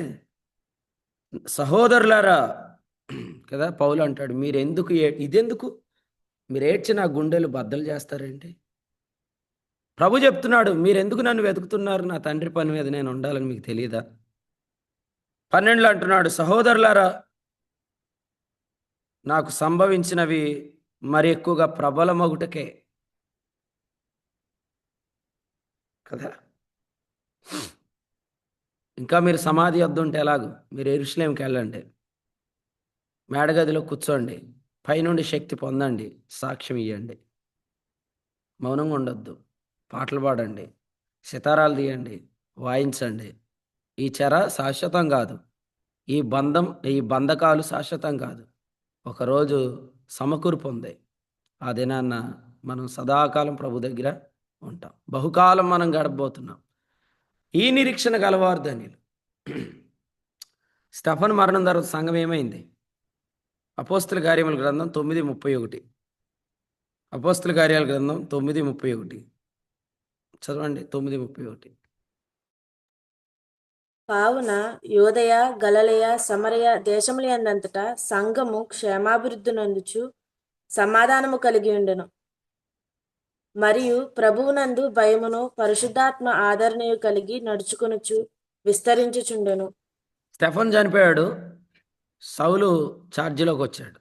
సహోదరులారా కదా, పౌలు అంటాడు, మీరెందుకు ఇదెందుకు మీరు ఏడ్చి నా గుండెలు బద్దలు చేస్తారేంటి? ప్రభు చెప్తున్నాడు, మీరెందుకు నన్ను వెతుకుతున్నారు? నా తండ్రి పని మీద నేను ఉండాలని మీకు తెలియదా? 12లో అంటున్నాడు, సహోదరులారా, నాకు సంభవించినవి మరి ఎక్కువగా ప్రబలమగుటకే కదా. ఇంకా మీరు సమాధి వద్ద ఉంటే ఎలాగో మీరు యెరూషలేముకి వెళ్ళండి, మేడగదిలో కూర్చోండి, పైనుండి శక్తి పొందండి, సాక్ష్యం ఇవ్వండి, మౌనంగా ఉండొద్దు, పాటలు పాడండి, సితారాలు తీయండి, వాయించండి. ఈ చెర శాశ్వతం కాదు, ఈ బంధకాలు శాశ్వతం కాదు. ఒకరోజు సమకూర్పు ఉంది. ఆ దినాన్న మనం సదాకాలం ప్రభు దగ్గర ఉంటాం. బహుకాలం మనం గడపబోతున్నాం. ఈ నిరీక్షణ గలవారు ధన్యులు. స్టెఫన్ మరణం తర్వాత సంఘం ఏమైంది? అపోస్తుల కార్యముల గ్రంథం 9:31. అపోస్తుల కార్యాల గ్రంథం 9:31 చదవండి. 9:31. కావున యోదయ గలలయ సమరయ దేశములందంతటా సంఘము క్షేమాభివృద్ధి నొందుచు సమాధానము కలిగి ఉండెను. మరియు ప్రభువునందు భయమును పరిశుద్ధాత్మ ఆదరణయు కలిగి నడుచుకొనుచు విస్తరించుచుండెను. స్టెఫన్ చనిపోయాడు, సౌలు ఛార్జీలోకి వచ్చాడు.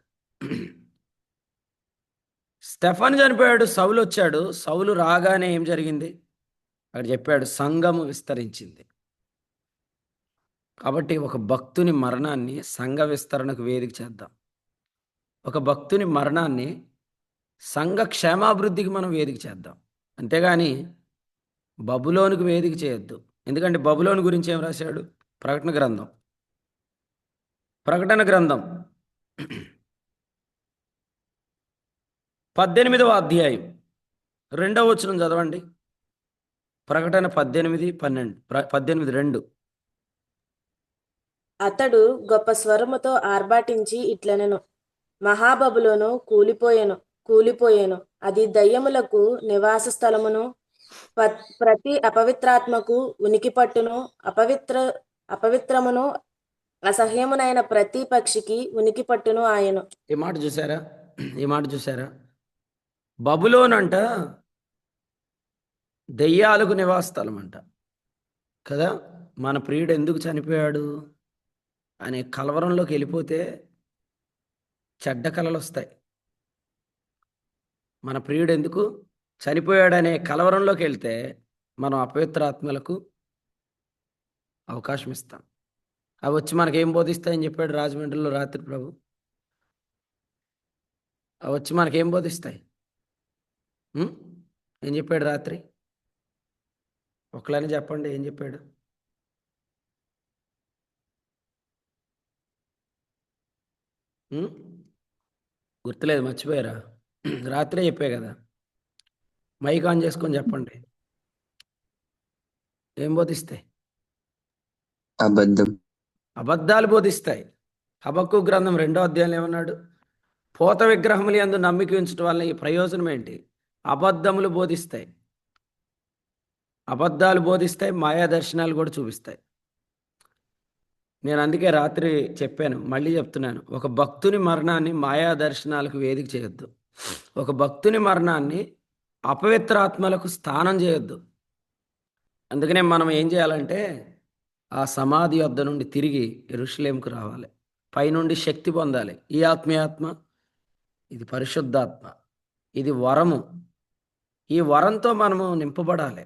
స్టెఫన్ చనిపోయాడు, సౌలు వచ్చాడు. సౌలు రాగానే ఏం జరిగింది? అక్కడ చెప్పాడు, సంఘము విస్తరించింది. కాబట్టి ఒక భక్తుని మరణాన్ని సంఘ విస్తరణకు వేదిక చేద్దాం. ఒక భక్తుని మరణాన్ని సంఘ క్షేమాభివృద్ధికి మనం వేదిక చేద్దాం. అంతేగాని బబులోనికి వేదిక చేయొద్దు. ఎందుకంటే బబులోని గురించి ఏం రాశాడు? ప్రకటన గ్రంథం 18వ అధ్యాయం 2వ వచనం చదవండి. ప్రకటన 18:2. అతడు గొప్ప స్వరముతో ఆర్భాటించి ఇట్లనెను, మహాబబులోను కూలిపోయెను, అది దయ్యములకు నివాస స్థలమును, ప్రతి అపవిత్రాత్మకు ఉనికి పట్టును, అపవిత్రమును అసహ్యమునైన ప్రతి పక్షికి ఉనికి పట్టును ఆయను. ఈ మాట చూసారా? బబులోన్ అంట దెయ్యాలకు నివాస స్థలం అంట కదా. మన ప్రియుడు ఎందుకు చనిపోయాడు అనే కలవరంలోకి వెళ్ళిపోతే చెడ్డ కలలు వస్తాయి. మన ప్రియుడు ఎందుకు చనిపోయాడనే కలవరంలోకి వెళ్తే మనం అపవిత్రాత్మలకు అవకాశం ఇస్తాం. అవి వచ్చి మనకేం బోధిస్తాయని చెప్పాడు రాజమండ్రిలో రాత్రి ప్రభు. అవి వచ్చి మనకేం బోధిస్తాయి? ఏం చెప్పాడు రాత్రి? ఒకళ్ళని చెప్పండి, ఏం చెప్పాడు? గుర్తులేదు, మర్చిపోయారా? రాత్రే చెప్పే కదా. మైక్ ఆన్ చేసుకొని చెప్పండి. ఏం బోధిస్తాయి? అబద్ధాలు బోధిస్తాయి. హబక్కు గ్రంథం 2వ అధ్యాయంలో ఏమన్నాడు? పోత విగ్రహములు యందు నమ్మిక ఉంచడం వల్ల ఈ ప్రయోజనం ఏంటి? అబద్ధములు బోధిస్తాయి, అబద్ధాలు బోధిస్తాయి, మాయా దర్శనాలు కూడా చూపిస్తాయి. నేను అందుకే రాత్రి చెప్పాను, మళ్ళీ చెప్తున్నాను, ఒక భక్తుని మరణాన్ని మాయా దర్శనాలకు వేదిక చేయొద్దు. ఒక భక్తుని మరణాన్ని అపవిత్రాత్మలకు స్థానం చేయొద్దు. అందుకనే మనం ఏం చేయాలంటే ఆ సమాధి వద్ద నుండి తిరిగి యెరూషలేముకు రావాలి. పైనుండి శక్తి పొందాలి. ఈ ఆత్మీయాత్మ, ఇది పరిశుద్ధాత్మ, ఇది వరము. ఈ వరంతో మనము నింపబడాలి.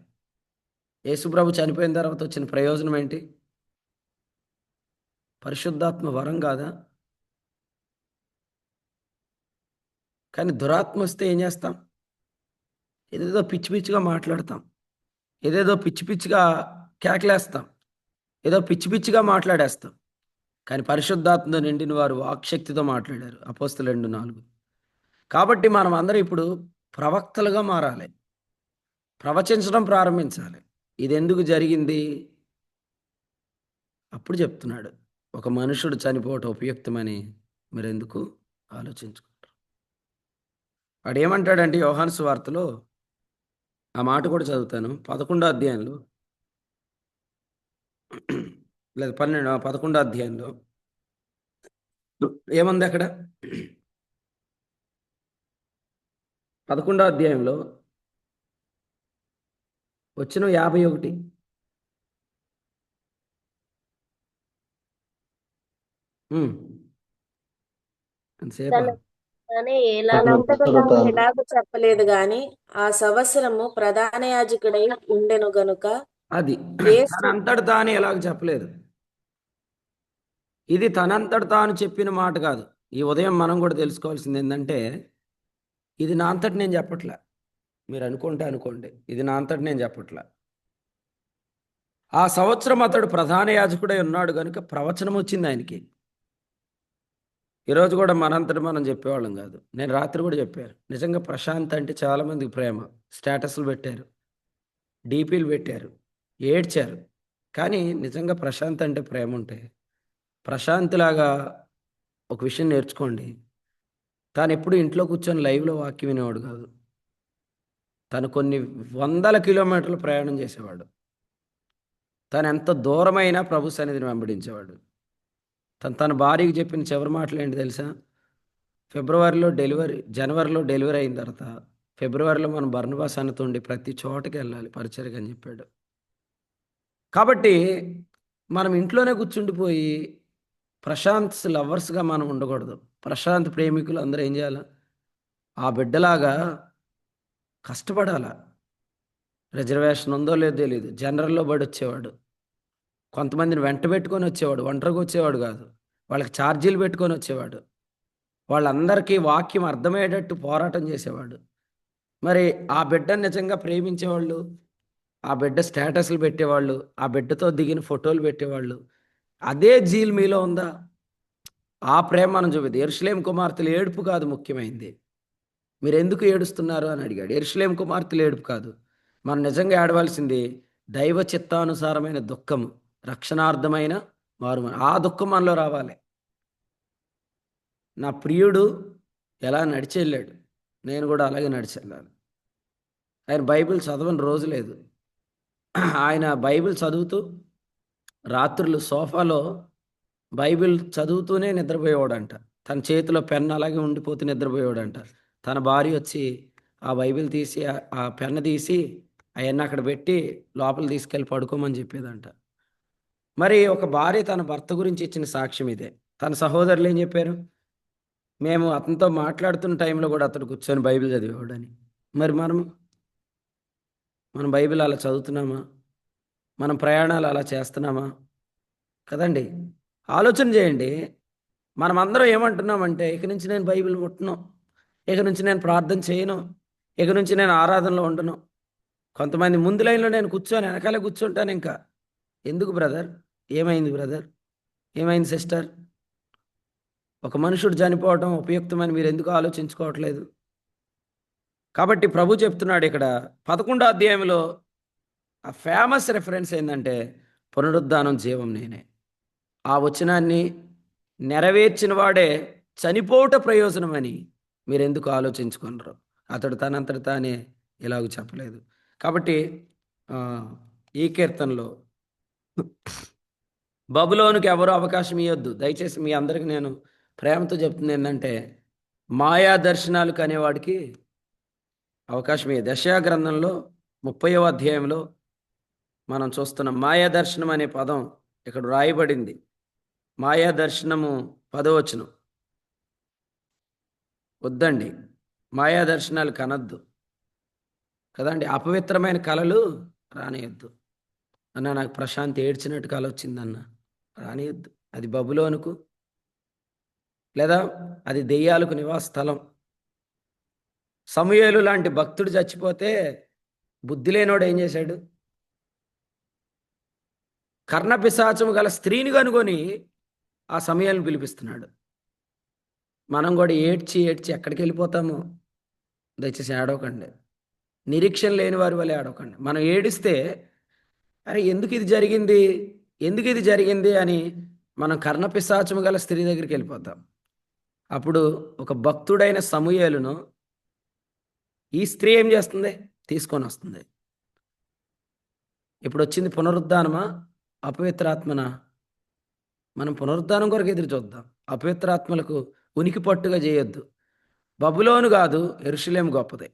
యేసుప్రభు చనిపోయిన తర్వాత వచ్చిన ప్రయోజనం ఏంటి? పరిశుద్ధాత్మ వరం కాదా? కానీ దురాత్మ వస్తే ఏం చేస్తాం? ఏదేదో పిచ్చి పిచ్చిగా మాట్లాడతాం, ఏదేదో పిచ్చి పిచ్చిగా కేకలేస్తాం, ఏదో పిచ్చి పిచ్చిగా మాట్లాడేస్తాం. కానీ పరిశుద్ధాత్మతో నిండిన వారు వాక్శక్తితో మాట్లాడారు, అపోస్తలులు 2:4. కాబట్టి మనం అందరం ఇప్పుడు ప్రవక్తలుగా మారాలి, ప్రవచించడం ప్రారంభించాలి. ఇది ఎందుకు జరిగింది? అప్పుడు చెప్తున్నాడు, ఒక మనుషుడు చనిపోవటం ఉపయుక్తమని మీరు ఎందుకు ఆలోచించుకుంటారు? వాడు ఏమంటాడంటే యోహాను సువార్తలో, ఆ మాట కూడా చదువుతాను, 11వ అధ్యాయంలో, లేదు 11వ అధ్యాయంలో ఏముంది అక్కడ? 11వ అధ్యాయంలో వచ్చిన 51. ఎంతసేపా? ఎలాగో చెప్పలేదు గాని ఆ సంవత్సరము ప్రధాన యాజకుడై ఉండెను గనుక అది యేసు తనంతట తాను ఎలాగ చెప్పలేదు. ఇది తనంతట తాను చెప్పిన మాట కాదు. ఈ ఉదయం మనం కూడా తెలుసుకోవాల్సింది ఏంటంటే, ఇది నా అంతటి నేను చెప్పట్లే. మీరు అనుకోండి, ఇది నా అంతటి నేను చెప్పట్లే. ఆ సంవత్సరం అతడు ప్రధాన యాజకుడై ఉన్నాడు కనుక ప్రవచనం వచ్చింది ఆయనకి. ఈరోజు కూడా మనంతటి మనం చెప్పేవాళ్ళం కాదు. నేను రాత్రి కూడా చెప్పాను. నిజంగా ప్రశాంత్ అంటే చాలామందికి ప్రేమ. స్టేటస్లు పెట్టారు, డీపీలు పెట్టారు, ఏడ్చారు. కానీ నిజంగా ప్రశాంత్ అంటే ప్రేమ ఉంటే ప్రశాంత్‌లాగా ఒక విషయం నేర్చుకోండి. తానెప్పుడు ఇంట్లో కూర్చొని లైవ్‌లో వాక్యం వినేవాడు కాదు. తను కొన్ని వందల కిలోమీటర్లు ప్రయాణం చేసేవాడు. తనెంత దూరమైనా ప్రభు సన్నిధిని వెంబడించేవాడు. తన భార్యకి చెప్పిన చివరి మాటలేంటి తెలుసా? జనవరిలో డెలివరీ అయిన తర్వాత ఫిబ్రవరిలో మనం బర్నబాస్ అన్నతో ఉండి ప్రతి చోటకెళ్ళాలి పరిచర్యకి అని చెప్పాడు. కాబట్టి మనం ఇంట్లోనే కూర్చుండిపోయి ప్రశాంత్ లవర్స్‌గా మనం ఉండకూడదు. ప్రశాంత్ ప్రేమికులు అందరూ ఏం చేయాలా? ఆ బిడ్డలాగా కష్టపడాలా. రిజర్వేషన్ ఉందో లేదో తెలీదు. జనరల్‌లో పడొచ్చేవాడు. కొంతమందిని వెంట పెట్టుకొని వచ్చేవాడు. ఒంటరిగా వచ్చేవాడు కాదు. వాళ్ళకి ఛార్జీలు పెట్టుకొని వచ్చేవాడు. వాళ్ళందరికీ వాక్యం అర్థమయ్యేటట్టు పోరాటం చేసేవాడు. మరి ఆ బిడ్డని నిజంగా ప్రేమించేవాళ్ళు, ఆ బిడ్డ స్టేటస్‌లు పెట్టేవాళ్ళు, ఆ బిడ్డతో దిగిన ఫోటోలు పెట్టేవాళ్ళు. అదే జీల్ మీలో ఉందా? ఆ ప్రేమ మనం చూపిద్దాం. యెరూషలేము కుమార్తెల ఏడుపు కాదు ముఖ్యమైంది. మీరెందుకు ఏడుస్తున్నారు అని అడిగాడు. యెరూషలేము కుమార్తెల ఏడుపు కాదు. మనం నిజంగా ఏడవలసింది దైవ చిత్తానుసారమైన దుఃఖము, రక్షణార్థమైన ఆ దుఃఖం మనలో రావాలి. నా ప్రియుడు ఎలా నడిచెళ్ళాడు, నేను కూడా అలాగే నడిచెళ్ళాలి. ఆయన బైబిల్ చదవని రోజు లేదు. ఆయన బైబిల్ చదువుతూ రాత్రులు సోఫాలో బైబిల్ చదువుతూనే నిద్రపోయేవాడంట. తన చేతిలో పెన్ అలాగే ఉండిపోతూ నిద్రపోయేవాడంట. తన భార్య వచ్చి ఆ బైబిల్ తీసి ఆ పెన్ తీసి అవన్నీ అక్కడ పెట్టి లోపల తీసుకెళ్ళి పడుకోమని చెప్పేదంట. మరి ఒక భార్య తన భర్త గురించి ఇచ్చిన సాక్ష్యం ఇదే. తన సహోదరులు ఏం చెప్పారు? మేము అతనితో మాట్లాడుతున్న టైంలో కూడా అతడు కూర్చొని బైబిల్ చదివేవాడని. మరి మనం బైబిల్ అలా చదువుతున్నామా? మనం ప్రయాణాలు అలా చేస్తున్నామా? కదండి. ఆలోచన చేయండి. మనమందరం ఏమంటున్నామంటే ఇక నుంచి నేను బైబిల్ ముట్టను, ఇక నుంచి నేను ప్రార్థన చేయను, ఇక నుంచి నేను ఆరాధనలో ఉండను. కొంతమంది ముందు లైన్లో నేను కూర్చొని వెనకాలే కూర్చుంటాను ఇంకా. ఎందుకు బ్రదర్? ఏమైంది బ్రదర్? ఏమైంది సిస్టర్? ఒక మనుషుడు చనిపోవడం ఉపయుక్తమని మీరు ఎందుకు ఆలోచించుకోవట్లేదు? కాబట్టి ప్రభు చెప్తున్నాడు ఇక్కడ 11వ అధ్యాయంలో ఆ ఫేమస్ రెఫరెన్స్ ఏంటంటే పునరుద్ధానం జీవం నేనే. ఆ వచనాన్ని నెరవేర్చిన వాడే చనిపోవట ప్రయోజనమని మీరెందుకు ఆలోచించుకున్నారు? అతడు తనంతట తానే ఇలాగ చెప్పలేదు. కాబట్టి ఈ కీర్తనలో బబులోనుకి ఎవరు అవకాశం ఇవ్వద్దు. దయచేసి మీ అందరికి నేను ప్రేమతో చెప్తుంది ఏంటంటే మాయా దర్శనాలు కనేవాడికి అవకాశం ఇవ్వదు. యెషయా గ్రంథంలో 30వ అధ్యాయంలో మనం చూస్తున్నాం. మాయా దర్శనం అనే పదం ఇక్కడ రాయబడింది. మాయా దర్శనము 10వ వచనం. వద్దండి, మాయా దర్శనాలు కనద్దు కదండి. అపవిత్రమైన కళలు రానియద్దు అన్న. నాకు ప్రశాంత్ ఏడ్చినట్టు కళ వచ్చిందన్న, రానియద్దు. అది బబులోనుకు లేదా అది దెయ్యాలకు నివాస స్థలం. సమూయేలు లాంటి భక్తుడు చచ్చిపోతే బుద్ధి లేనోడు ఏం చేశాడు? కర్ణపిశాచము గల స్త్రీని కనుగొని ఆ సమయాలను పిలిపిస్తున్నాడు. మనం కూడా ఏడ్చి ఎక్కడికి వెళ్ళిపోతామో దయచేసి ఏడవకండి. నిరీక్షణ లేని వారి వల్ల ఏడవకండి. మనం ఏడిస్తే అరే ఎందుకు ఇది జరిగింది అని మనం కర్ణపిశాచము గల స్త్రీ దగ్గరికి వెళ్ళిపోతాం. అప్పుడు ఒక భక్తుడైన సమూయేలును ఈ స్త్రీ ఏం చేస్తుంది? తీసుకొని వస్తుంది. ఇప్పుడు వచ్చింది పునరుద్ధానమా, అపవిత్రాత్మనా? మనం పునరుద్ధానం కొరకు ఎదురు చూద్దాం. అపవిత్రాత్మలకు ఉనికి పట్టుగా చేయొద్దు. బబులోను కాదు, యెరూషలేము గొప్పది.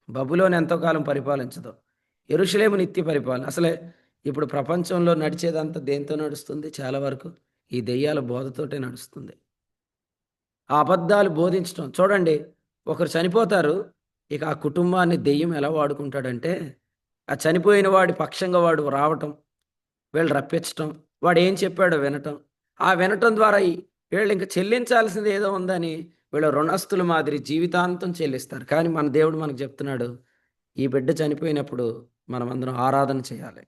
బబులోను ఎంతో కాలం పరిపాలించదు, యెరూషలేము నిత్య పరిపాలన. అసలే ఇప్పుడు ప్రపంచంలో నడిచేదంతా దేంతో నడుస్తుంది? చాలా వరకు ఈ దెయ్యాల బోధతోటే నడుస్తుంది. ఆ అబద్ధాలు బోధించడం. చూడండి, ఒకరు చనిపోతారు, ఇక ఆ కుటుంబాన్ని దెయ్యం ఎలా వాడుకుంటాడంటే ఆ చనిపోయిన వాడి పక్షంగా వాడు రావటం, వీళ్ళు రప్పించటం, వాడు ఏం చెప్పాడో వినటం, ఆ వినటం ద్వారా వీళ్ళు ఇంకా చెల్లించాల్సింది ఏదో ఉందని వీళ్ళు రుణస్తుల మాదిరి జీవితాంతం చెల్లిస్తారు. కానీ మన దేవుడు మనకు చెప్తున్నాడు, ఈ బిడ్డ చనిపోయినప్పుడు మనమందరం ఆరాధన చేయాలి,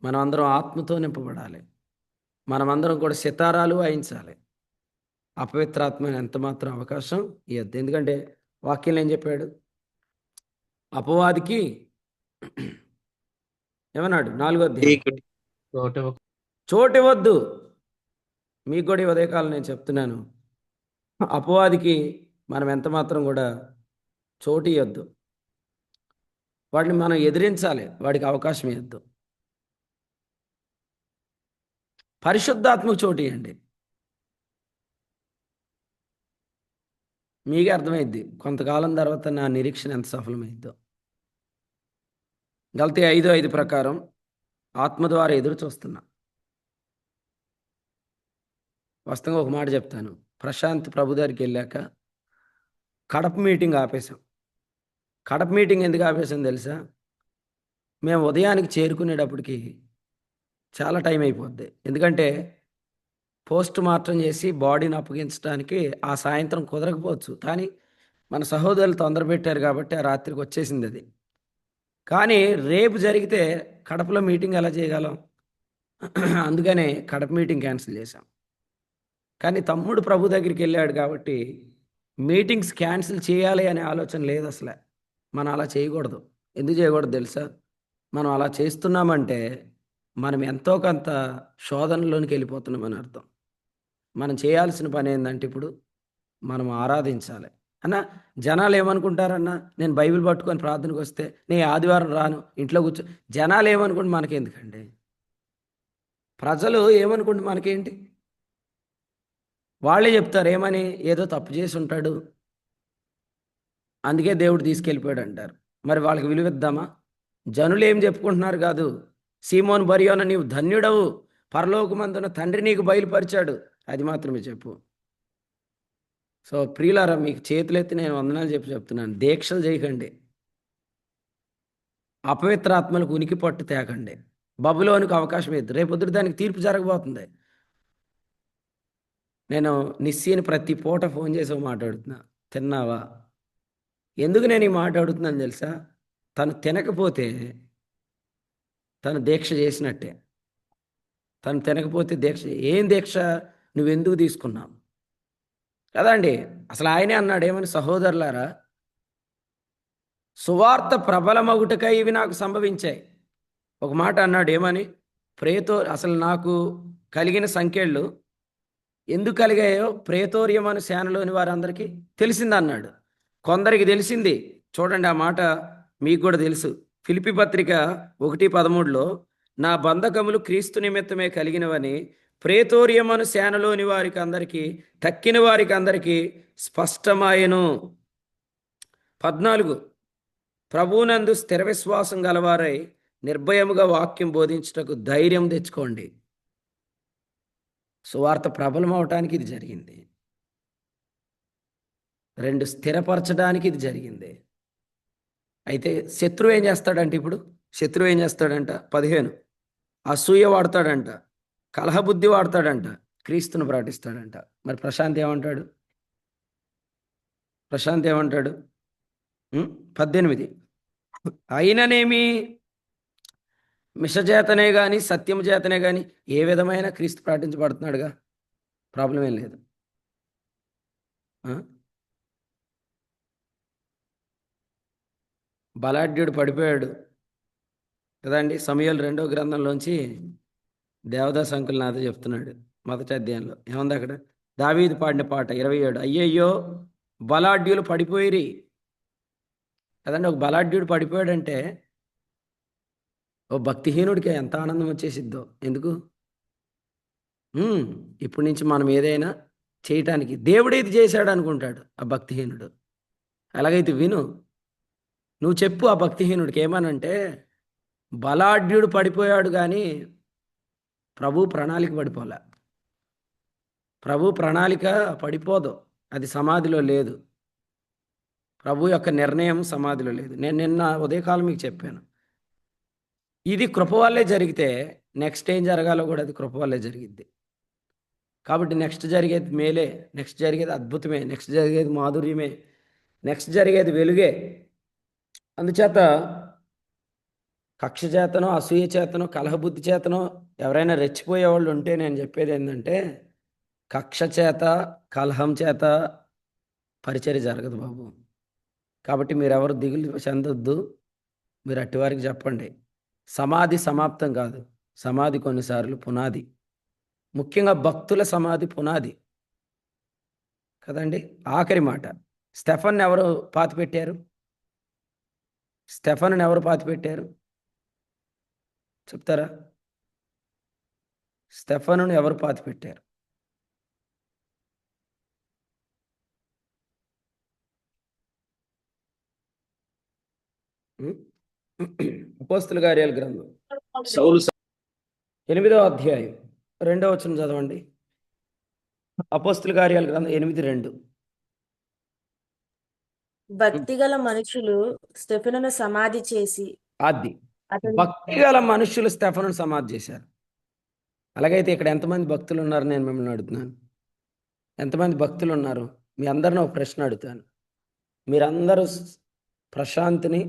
మనమందరం ఆత్మతో నింపబడాలి, మనమందరం కూడా సితారాలు వాయించాలి. అపవిత్రాత్మ ఎంత మాత్రం అవకాశం ఇవ్వద్దు. ఎందుకంటే వాక్యం ఏం చెప్పాడు? అపవాదికి ఏమన్నాడు? 4వ అధ్యాయం, చోటు చోటు ఇవ్వద్దు. మీకు కూడా ఈ ఉదయకాలం నేను చెప్తున్నాను, అపవాదికి మనం ఎంత మాత్రం కూడా చోటు ఇవ్వద్దు. వాడిని మనం ఎదిరించాలి, వాడికి అవకాశం ఇవ్వద్దు. పరిశుద్ధాత్మకు చోటు ఇవ్వండి. మీకే అర్థమైద్ది కొంతకాలం తర్వాత నా నిరీక్షణ ఎంత సఫలమైద్దో. గలతీ 5:5 ప్రకారం ఆత్మ ద్వారా ఎదురు చూస్తున్నా. వాస్తవంగా ఒక మాట చెప్తాను. ప్రశాంత్ ప్రభు దగ్గరికి వెళ్ళాక కడప మీటింగ్ ఆపేశాం. కడప మీటింగ్ ఎందుకు ఆపేసాం తెలుసా? మేము ఉదయానికి చేరుకునేటప్పటికి చాలా టైం అయిపోద్ది. ఎందుకంటే పోస్ట్ మార్టం చేసి బాడీని అప్పగించడానికి ఆ సాయంత్రం కుదరకపోవచ్చు. కానీ మన సహోదరులు తొందర పెట్టారు కాబట్టి ఆ రాత్రికి వచ్చేసింది అది. కానీ రేపు జరిగితే కడపలో మీటింగ్ ఎలా చేయగలం? అందుకనే కడప మీటింగ్ క్యాన్సిల్ చేశాం. కానీ తమ్ముడు ప్రభు దగ్గరికి వెళ్ళాడు కాబట్టి మీటింగ్స్ క్యాన్సిల్ చేయాలి అనే ఆలోచన లేదు అసలు. మనం అలా చేయకూడదు. ఎందుకు చేయకూడదు తెలుసా? మనం అలా చేస్తున్నామంటే మనం ఎంతో కొంత శోధనలోనికి వెళ్ళిపోతున్నామని అర్థం. మనం చేయాల్సిన పని ఏంటంటే ఇప్పుడు మనం ఆరాధించాలి. అన్న జనాలు ఏమనుకుంటారన్నా, నేను బైబిల్ పట్టుకొని ప్రార్థనకు వస్తే నేను ఆదివారం రాను, ఇంట్లో కూర్చో. జనాలు ఏమనుకుంటే మనకెందుకండి? ప్రజలు ఏమనుకుంటే మనకేంటి? వాళ్ళే చెప్తారు ఏమని, ఏదో తప్పు చేసి ఉంటాడు అందుకే దేవుడు తీసుకెళ్ళిపోయాడు అంటారు. మరి వాళ్ళకి విలువ ఇద్దామా? జనులు ఏం చెప్పుకుంటున్నారు కాదు, సీమోను బరియోన నీవు ధన్యుడవు, పరలోకమందున తండ్రి నీకు బయలుపరిచాడు, అది మాత్రమే చెప్పు. సో ప్రియులారా, మీకు చేతులెత్తి నేను వందనాలు చెప్తున్నాను. దీక్షలు చేయకండి, అపవిత్రాత్మలకు ఉనికి పట్టు తేకండి, బబులోనికి అవకాశం ఇద్దు. రేపొద్దు దానికి తీర్పు జరగబోతుంది. నేను నిస్సీని ప్రతి పూట ఫోన్ చేసి మాట్లాడుతున్నా, తిన్నావా? ఎందుకు నేను ఈ మాట్లాడుతున్నాను తెలుసా? తను తినకపోతే తను దీక్ష చేసినట్టే. తను తినకపోతే దీక్ష, ఏం దీక్ష? నువ్వెందుకు తీసుకున్నావు కదండి. అసలు ఆయనే అన్నాడు ఏమని, సహోదరులారా సువార్త ప్రబలమగుటకై ఇవి నాకు సంభవించాయి. ఒక మాట అన్నాడు ఏమని, అసలు నాకు కలిగిన సంఖ్యలు ఎందుకు కలిగాయో ప్రేతోర్యమని సేనలోని వారందరికీ తెలిసిందన్నాడు. కొందరికి తెలిసింది. చూడండి, ఆ మాట మీకు కూడా తెలుసు. ఫిలిప్పీ పత్రిక 1:13లో నా బంధకములు క్రీస్తు నిమిత్తమే కలిగినవని ప్రేతోర్యమను సేనలోని వారికి అందరికీ, తక్కిన వారికి అందరికీ స్పష్టమాయను. 14 ప్రభువునందు స్థిర విశ్వాసం గలవారై నిర్భయముగా వాక్యం బోధించుటకు ధైర్యం తెచ్చుకోండి. సువార్త ప్రబలం అవటానికి ఇది జరిగింది. 2 స్థిరపరచడానికి ఇది జరిగింది. అయితే శత్రువు ఏం చేస్తాడంటే, ఇప్పుడు శత్రువు ఏం చేస్తాడంట? 15 అసూయ వాడతాడంట, కలహబుద్ధి వాడతాడంట, క్రీస్తును ప్రకటిస్తాడంట. మరి ప్రశాంత్ ఏమంటాడు? 18 అయిననేమి మిషచేతనే కానీ సత్యం చేతనే కానీ ఏ విధమైన క్రీస్తు ప్రకటించబడుతున్నాడుగా, ప్రాబ్లం ఏం లేదు. బలాఢ్యుడు పడిపోయాడు కదండి. సమూయేలు 2వ గ్రంథంలోంచి దేవదాస్ అంకుల్ నాతో చెప్తున్నాడు, మొదటి అధ్యాయంలో ఏముంది అక్కడ? దావీదు పాడిన పాట 27. అయ్యయ్యో బలాఢ్యులు పడిపోయిరి కదండి. ఒక బలాఢ్యుడు పడిపోయాడంటే ఓ భక్తిహీనుడికి ఎంత ఆనందం వచ్చేసిద్దో. ఎందుకు? ఇప్పటి నుంచి మనం ఏదైనా చేయటానికి దేవుడే ఇది చేశాడు అనుకుంటాడు ఆ భక్తిహీనుడు. అలాగైతే విను, నువ్వు చెప్పు ఆ భక్తిహీనుడికి ఏమనంటే, బలాఢ్యుడు పడిపోయాడు కానీ ప్రభు ప్రణాళిక పడిపోలే. ప్రభు ప్రణాళిక పడిపోదు, అది సమాధిలో లేదు. ప్రభు యొక్క నిర్ణయం సమాధిలో లేదు. నేను నిన్న ఉదయకాలం మీకు చెప్పాను, ఇది కృప వల్లే జరిగితే నెక్స్ట్ ఏం జరగాలో కూడా అది కృప వల్లే జరిగిద్ది. కాబట్టి నెక్స్ట్ జరిగేది మేలే, నెక్స్ట్ జరిగేది అద్భుతమే, నెక్స్ట్ జరిగేది మాధుర్యమే, నెక్స్ట్ జరిగేది వెలుగే. అందుచేత కక్ష చేతనో, అసూయ చేతనో, కలహబుద్ధి చేతనో ఎవరైనా రెచ్చిపోయే వాళ్ళు ఉంటే నేను చెప్పేది ఏంటంటే, కక్ష చేత కలహం చేత పరిచర్య జరగదు బాబు. కాబట్టి మీరెవరు దిగులు చెందొద్దు. మీరు అట్టివారికి చెప్పండి. సమాధి సమాప్తం కాదు. సమాధి కొన్నిసార్లు పునాది. ముఖ్యంగా భక్తుల సమాధి పునాది కదండి. ఆఖరి మాట, స్టెఫన్ ఎవరు పాతిపెట్టారు? స్టెఫన్ ఎవరు పాతిపెట్టారు చెప్తారా? స్టెఫనును ఎవరు పాతిపెట్టారు? అపోస్తుల కార్యాల గ్రంథం సౌలు 8వ అధ్యాయం 2వ వచనం చదవండి. అపోస్తుల కార్యాల గ్రంథం 8:2. భక్తిగల మనుషులు స్టెఫెనును సమాధి చేసి అది అతని భక్తి గల మనుషులు స్టెఫనును సమాధి చేశారు. అలాగైతే ఇక్కడ ఎంతమంది భక్తులు ఉన్నారు నేను మిమ్మల్ని అడుగుతున్నాను. ఎంతమంది భక్తులు ఉన్నారు? మీ అందరిని ఒక ప్రశ్న అడుగుతాను. మీరందరూ ప్రశాంత్ని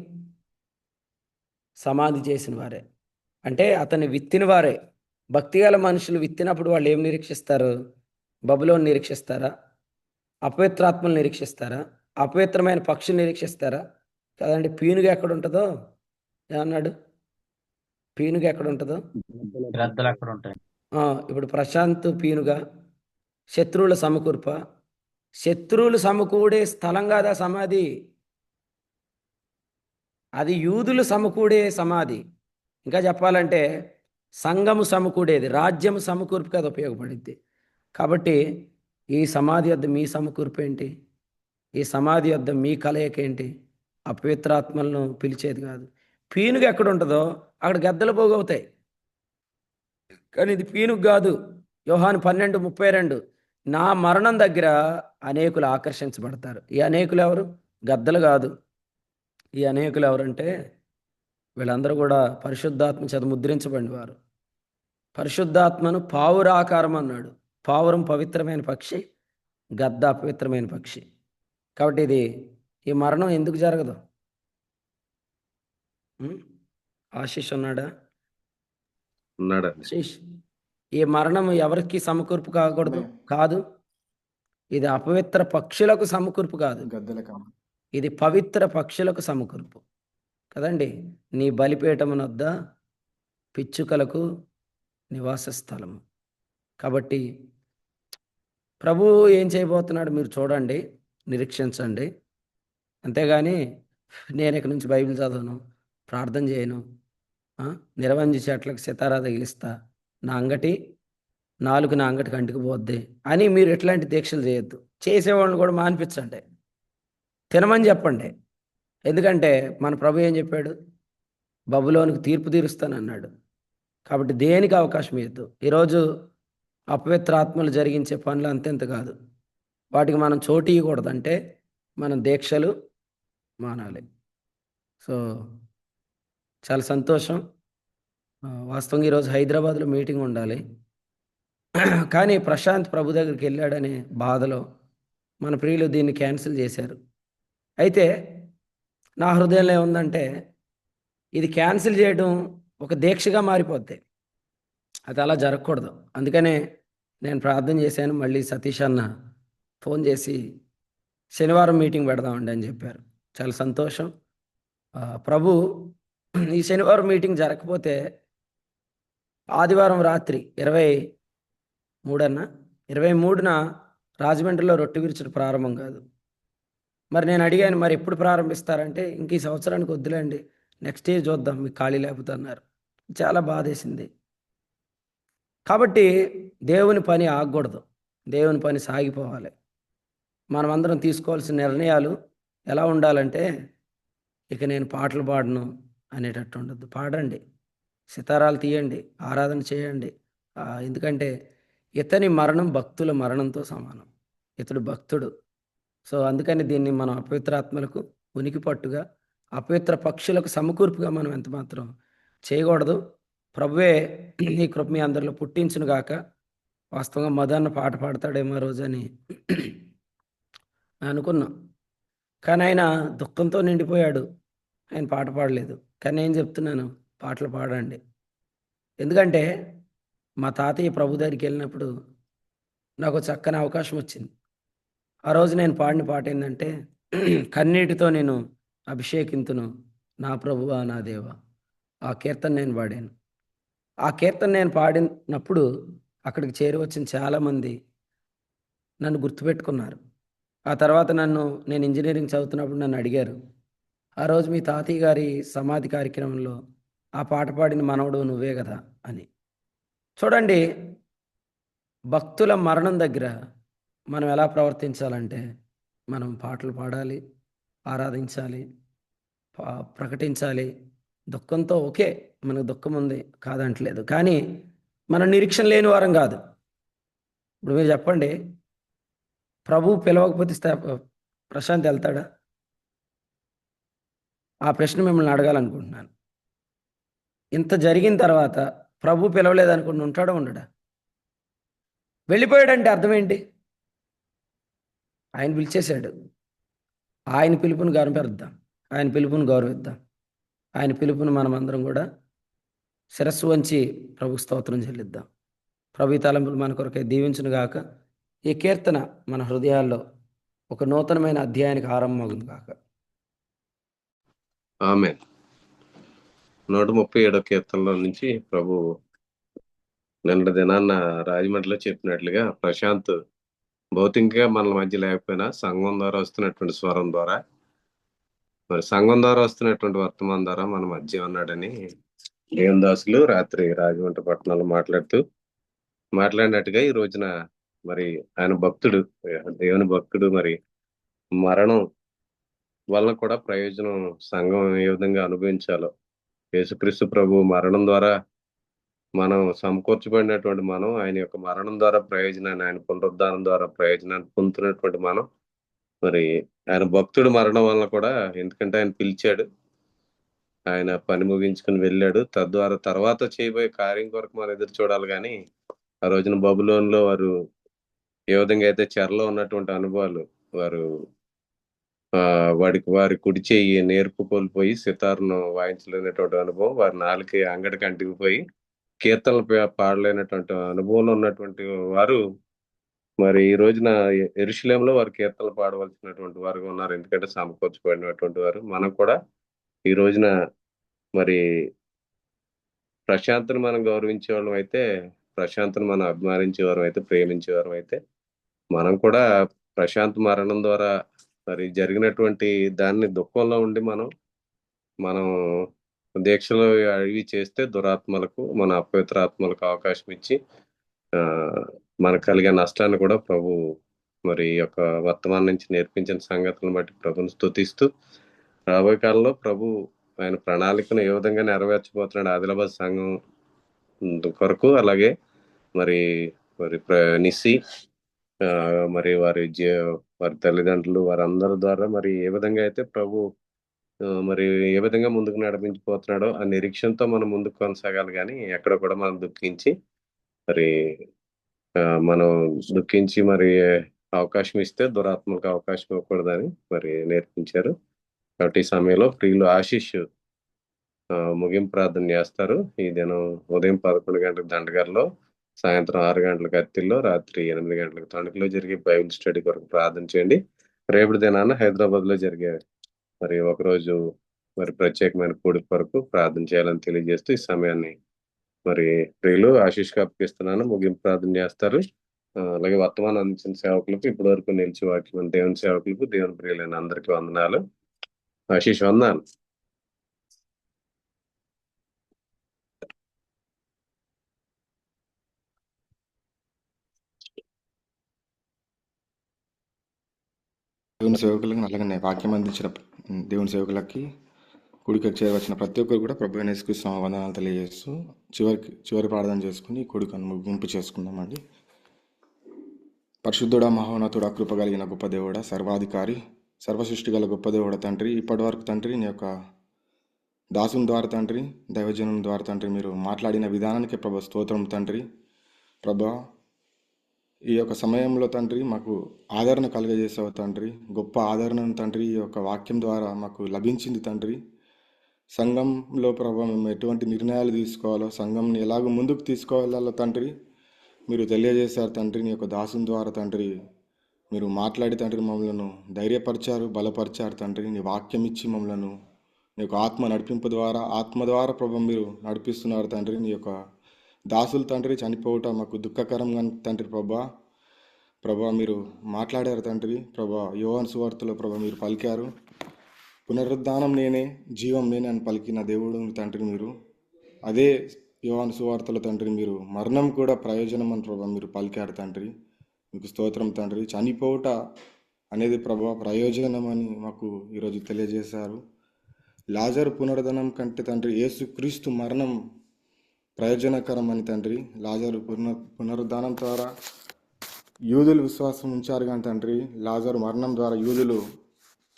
సమాధి చేసిన వారే, అంటే అతన్ని విత్తిన వారే. భక్తిగల మనుషులు విత్తినప్పుడు వాళ్ళు ఏం నిరీక్షిస్తారు? బబులోని నిరీక్షిస్తారా? అపవిత్రాత్మలు నిరీక్షిస్తారా? అపవిత్రమైన పక్షులు నిరీక్షిస్తారా? కదండి. పీనుగు ఎక్కడ ఉంటుందో ఏమన్నాడు? పీనుగు ఎక్కడ ఉంటుందో గ్రద్దలు అక్కడ ఉంటాయి. ఇప్పుడు ప్రశాంత్ పీనుగా, శత్రువుల సమకూర్ప. శత్రువులు సమకూడే స్థలం కాదా సమాధి? అది యూదులు సమకూడే సమాధి. ఇంకా చెప్పాలంటే సంఘము సమకూడేది, రాజ్యము సమకూర్పు కదా ఉపయోగపడింది. కాబట్టి ఈ సమాధి వద్ద మీ సమకూర్పు ఏంటి? ఈ సమాధి వద్ద మీ కలయిక ఏంటి? అపవిత్రాత్మలను పిలిచేది కాదు. పీనుగు ఎక్కడ ఉంటుందో అక్కడ గద్దలు పోగవుతాయి. కానీ ఇది పీనుగు కాదు. యోహాను 12:32, నా మరణం దగ్గర అనేకులు ఆకర్షించబడతారు. ఈ అనేకులు ఎవరు? గద్దలు కాదు. ఈ అనేకులు ఎవరంటే వీళ్ళందరూ కూడా పరిశుద్ధాత్మ చేత ముద్రించబడిన వారు. పరిశుద్ధాత్మను పావురాకారం అన్నాడు. పావురం పవిత్రమైన పక్షి, గద్ద అపవిత్రమైన పక్షి. కాబట్టి ఈ మరణం ఎందుకు జరగదు? ఆశీష్ ఉన్నాడా? ఉన్నాడండి. ఆశీష్, ఈ మరణం ఎవరికి సమకూర్పు కాకూడదు? కాదు. ఇది అపవిత్ర పక్షులకు సమకూర్పు కాదు, ఇది పవిత్ర పక్షులకు సమకూర్పు కదండి. నీ బలిపీఠమునొద్ద పిచ్చుకలకు నివాస స్థలము. కాబట్టి ప్రభువు ఏం చేయబోతున్నాడు మీరు చూడండి, నిరీక్షించండి. అంతేగాని నేను ఇక్కడి నుంచి బైబిల్ చదవను, ప్రార్థన చేయను, నిరవంజి చెట్లకు సితారా తగిలిస్తా, నా అంగటికి అంటికి పోద్ది అని మీరు ఎట్లాంటి దీక్షలు చేయొద్దు. చేసేవాళ్ళని కూడా మానిపించండి, తినమని చెప్పండి. ఎందుకంటే మన ప్రభు ఏం చెప్పాడు? బబులోనికి తీర్పు తీరుస్తానన్నాడు. కాబట్టి దేనికి అవకాశం ఇవ్వద్దు. ఈరోజు అపవిత్రాత్మలు జరిగించే పనులు అంతెంత కాదు, వాటికి మనం చోటు ఇవ్వకూడదు. అంటే మనం దీక్షలు మానాలి. సో చాలా సంతోషం. వాస్తవంగా ఈరోజు హైదరాబాద్లో మీటింగ్ ఉండాలి, కానీ ప్రశాంత్ ప్రభు దగ్గరికి వెళ్ళాడనే బాధలో మన ప్రియులు దీన్ని క్యాన్సిల్ చేశారు. అయితే నా హృదయంలో ఏముందంటే ఇది క్యాన్సిల్ చేయడం ఒక దీక్షగా మారిపోద్ది. అది అలా జరగకూడదు. అందుకనే నేను ప్రార్థన చేశాను. మళ్ళీ సతీష్ అన్న ఫోన్ చేసి శనివారం మీటింగ్ పెడదామండి అని చెప్పారు. చాలా సంతోషం. ప్రభు ఈ శనివారం మీటింగ్ జరగకపోతే ఆదివారం రాత్రి 23న రాజమండ్రిలో రొట్టె విరుచుడు ప్రారంభం కాదు. మరి నేను అడిగాను, మరి ఎప్పుడు ప్రారంభిస్తారంటే ఇంక ఈ సంవత్సరానికి వద్దులేండి, నెక్స్ట్ ఇయర్ చూద్దాం, మీకు ఖాళీ లేకపోతే అన్నారు. చాలా బాధేసింది. కాబట్టి దేవుని పని ఆగకూడదు, దేవుని పని సాగిపోవాలి. మనమందరం తీసుకోవాల్సిన నిర్ణయాలు ఎలా ఉండాలంటే, ఇక నేను పాటలు పాడను అనేటట్టు ఉండద్దు. పాడండి, సితారాలు తీయండి, ఆరాధన చేయండి. ఎందుకంటే ఇతని మరణం భక్తుల మరణంతో సమానం. ఇతడు భక్తుడు. సో అందుకని దీన్ని మనం అపవిత్రాత్మలకు ఉనికి పట్టుగా, అపవిత్ర పక్షులకు సమకూర్పుగా మనం ఎంత మాత్రం చేయకూడదు. ప్రభువే ఈ కృప మీ అందరిలో పుట్టించును గాక. వాస్తవంగా మదన్న పాట పాడతాడేమో రోజని అనుకున్నాం, కానీ ఆయన దుఃఖంతో నిండిపోయాడు, ఆయన పాట పాడలేదు. కానీ నేను చెప్తున్నాను, పాటలు పాడండి. ఎందుకంటే మా తాతయ్య ప్రభు దగ్గరికి వెళ్ళినప్పుడు నాకు చక్కని అవకాశం వచ్చింది. ఆ రోజు నేను పాడిన పాట ఏందంటే, కన్నీటితో నేను అభిషేకింతును నా ప్రభువా నా దేవా. ఆ కీర్తన నేను పాడాను. ఆ కీర్తన నేను పాడినప్పుడు అక్కడికి చేరి వచ్చిన చాలామంది నన్ను గుర్తుపెట్టుకున్నారు. ఆ తర్వాత నేను ఇంజినీరింగ్ చదువుతున్నప్పుడు నన్ను అడిగారు, "ఆ రోజు మీ తాతయ్య గారి సమాధి కార్యక్రమంలో ఆ పాట పాడిన మనవడు నువ్వే కదా" అని. చూడండి, భక్తుల మరణం దగ్గర మనం ఎలా ప్రవర్తించాలంటే, మనం పాటలు పాడాలి, ఆరాధించాలి, ప్రకటించాలి. దుఃఖంతో ఓకే, మనకు దుఃఖం ఉంది కాదంటలేదు. కానీ మనం నిరీక్షణ లేని వారం కాదు. ఇప్పుడు మీరు చెప్పండి, ప్రభువు పిలవకపోతే ప్రశాంత్ వెళ్తాడా? ఆ ప్రశ్న మిమ్మల్ని అడగాలనుకుంటున్నాను. ఇంత జరిగిన తర్వాత ప్రభు పిలవలేదనుకుంటూ ఉంటాడా ఉండడా? వెళ్ళిపోయాడంటే అర్థం ఏంటి? ఆయన పిలిచేశాడు. ఆయన పిలుపుని గౌరవిద్దాం, ఆయన పిలుపుని గౌరవిద్దాం. ఆయన పిలుపుని మనమందరం కూడా శిరస్సు వంచి ప్రభు స్తోత్రం చెల్లిద్దాం. ప్రభు ఈ తలంపులు మన కొరకై దీవించును గాక. ఈ కీర్తన మన హృదయాల్లో ఒక నూతనమైన అధ్యాయానికి ఆరంభమగును గాక. ఆమేన్. 137వ కీర్తనలో నుంచి ప్రభు నిన్నటి దినాన్న రాజమండ్రిలో చెప్పినట్లుగా ప్రశాంత్ భౌతికంగా మన మధ్య లేకపోయినా సంఘం ద్వారా వస్తున్నటువంటి స్వరం ద్వారా, మరి సంఘం ద్వారా వస్తున్నటువంటి వర్తమానం ద్వారా మన మధ్య ఉన్నాడని దేవుని దాసులు రాత్రి రాజమండ్రి పట్టణంలో మాట్లాడినట్టుగా ఈ రోజున మరి ఆయన భక్తుడు, దేవుని భక్తుడు మరి మరణం వలన కూడా ప్రయోజనం సంఘం ఏ విధంగా అనుభవించాలో, యేసుక్రీస్తు ప్రభు మరణం ద్వారా మనం సమకూర్చబడినటువంటి మనం, ఆయన యొక్క మరణం ద్వారా ప్రయోజనాన్ని, ఆయన పునరుద్ధానం ద్వారా ప్రయోజనాన్ని పొందుతున్నటువంటి మనం, మరి ఆయన భక్తుడు మరణం వలన కూడా, ఎందుకంటే ఆయన పిలిచాడు, ఆయన పని ముగించుకుని వెళ్ళాడు, తద్వారా తర్వాత చేయబోయే కార్యం కొరకు మనం ఎదురు చూడాలి. కానీ ఆ రోజున బబులోనులో వారు ఏ విధంగా అయితే చెరలో ఉన్నటువంటి అనుభవాలు, వారు వారి కుడి చెయ్యి నేర్పు కోల్పోయి సితార్ను వాయించలేనటువంటి అనుభవం, వారి నాలుక అంగడికి అంటుకుపోయి కీర్తనలు పాడలేనటువంటి అనుభవంలో ఉన్నటువంటి వారు మరి ఈ రోజున యెరూషలేములో వారు కీర్తనలు పాడవలసినటువంటి వారుగా ఉన్నారు. ఎందుకంటే సమకూర్చబడినటువంటి వారు. మనం కూడా ఈ రోజున మరి ప్రశాంత్ను మనం గౌరవించే వాళ్ళం అయితే, ప్రశాంత్ను మనం అభిమానించే వారం అయితే, ప్రేమించే వారం అయితే, మనం కూడా ప్రశాంత్ మరణం ద్వారా మరి జరిగినటువంటి దాన్ని దుఃఖంలో ఉండి మనం దీక్షలు అవి చేస్తే దురాత్మలకు, మన అపవిత్ర ఆత్మలకు అవకాశం ఇచ్చి మనకు కలిగే నష్టాన్ని కూడా ప్రభు మరి యొక్క వర్తమానం నుంచి నేర్పించిన సంగతులను బట్టి ప్రభుని స్తుతిస్తూ, రాబోయే కాలంలో ప్రభు ఆయన ప్రణాళికను ఏ విధంగా నెరవేర్చబోతున్నాడు ఆదిలాబాద్ సంఘం కొరకు, అలాగే మరి నిస్సి మరి వారి తల్లిదండ్రులు వారందరి ద్వారా మరి ఏ విధంగా అయితే ప్రభు మరి ఏ విధంగా ముందుకు నడిపించిపోతున్నాడో ఆ నిరీక్షణతో మనం ముందుకు కొనసాగాలి. కానీ ఎక్కడ కూడా మనం దుఃఖించి మరి అవకాశం ఇస్తే దురాత్మలకు అవకాశం ఇవ్వకూడదని మరి నేర్పించారు. కాబట్టి ఈ సమయంలో ప్రియులు ఆశీష్ ముగింపు ప్రార్థన చేస్తారు. ఈ దినం ఉదయం 11 గంటలకు దండగర్లో, సాయంత్రం 6 గంటలకు అత్తిల్లో, రాత్రి 8 గంటలకు తణుకులో జరిగే బైబిల్ స్టడీ కొరకు ప్రార్థన చేయండి. రేపటి దినాన హైదరాబాద్ లో జరిగే మరి ఒకరోజు మరి ప్రత్యేకమైన కూడి కొరకు ప్రార్థన చేయాలని తెలియజేస్తూ ఈ సమయాన్ని మరి ప్రియులు ఆశీష్ అప్పగిస్తున్నాను. ముగింపు ప్రార్థన చేస్తారు. అలాగే వర్తమానం అందించిన సేవకులకు, ఇప్పటి వరకు నిలిచి వాక్యం దేవుని సేవకులకు, దేవుని ప్రియులైన అందరికీ వందనాలు. ఆశీష్ వందనాలు. దేవుని సేవకులకు, అలాగే వాక్యం అందించిన దేవుని సేవకులకి, కూడికి చేరవచ్చిన ప్రతి ఒక్కరు కూడా ప్రభు అయిన యేసుక్రీస్తు వందనాలు తెలియజేస్తూ చివరి ప్రార్థన చేసుకుని కూడికను ముగింపు చేసుకుందామండి. పరిశుద్ధుడా, మహోన్నతుడా, కృప కలిగిన గొప్ప దేవుడా, సర్వాధికారి, సర్వసృష్టి గల గొప్ప దేవుడా తండ్రి, ఇప్పటి వరకు తండ్రి నీ యొక్క దాసుని ద్వారా తండ్రి, దైవజనం ద్వారా తండ్రి మీరు మాట్లాడిన విధానానికి ప్రభు స్తోత్రం తండ్రి. ప్రభా, ఈ యొక్క సమయంలో తండ్రి మాకు ఆదరణ కలుగజేసావు తండ్రి. గొప్ప ఆదరణను తండ్రి ఈ యొక్క వాక్యం ద్వారా మాకు లభించింది తండ్రి. సంఘంలో ప్రభా మేము ఎటువంటి నిర్ణయాలు తీసుకోవాలో, సంఘంని ఎలాగో ముందుకు తీసుకోవాలో తండ్రి మీరు తెలియజేశారు తండ్రి. నీ యొక్క దాసుని ద్వారా తండ్రి మీరు మాట్లాడి తండ్రి మమ్మలను ధైర్యపరిచారు, బలపరిచారు తండ్రి. నీ వాక్యం ఇచ్చి మమ్మలను నీ యొక్క ఆత్మ నడిపింపు ద్వారా ఆత్మ ద్వారా ప్రభు మీరు నడిపిస్తున్నారు తండ్రి. నీ యొక్క దాసులు తండ్రి చనిపోవటం మాకు దుఃఖకరంగా తండ్రి. ప్రభా మీరు మాట్లాడారు తండ్రి. యోహాను సువార్తలో మీరు పలికారు, పునరుద్ధానం నేనే, జీవం నేనే అని పలికిన దేవుడు తండ్రి మీరు. అదే యోహాను సువార్తలో తండ్రి మీరు మరణం కూడా ప్రయోజనం అని మీరు పలికారు తండ్రి. మీకు స్తోత్రం తండ్రి. చనిపోవట అనేది ప్రయోజనం అని మాకు ఈరోజు తెలియజేశారు. లాజరు పునరుద్ధరణం కంటే తండ్రి యేసుక్రీస్తు మరణం ప్రయోజనకరం అని తండ్రి. లాజరు పునరుద్ధానం ద్వారా యూదులు విశ్వాసం ఉంచారు కానీ తండ్రి లాజరు మరణం ద్వారా యూదులు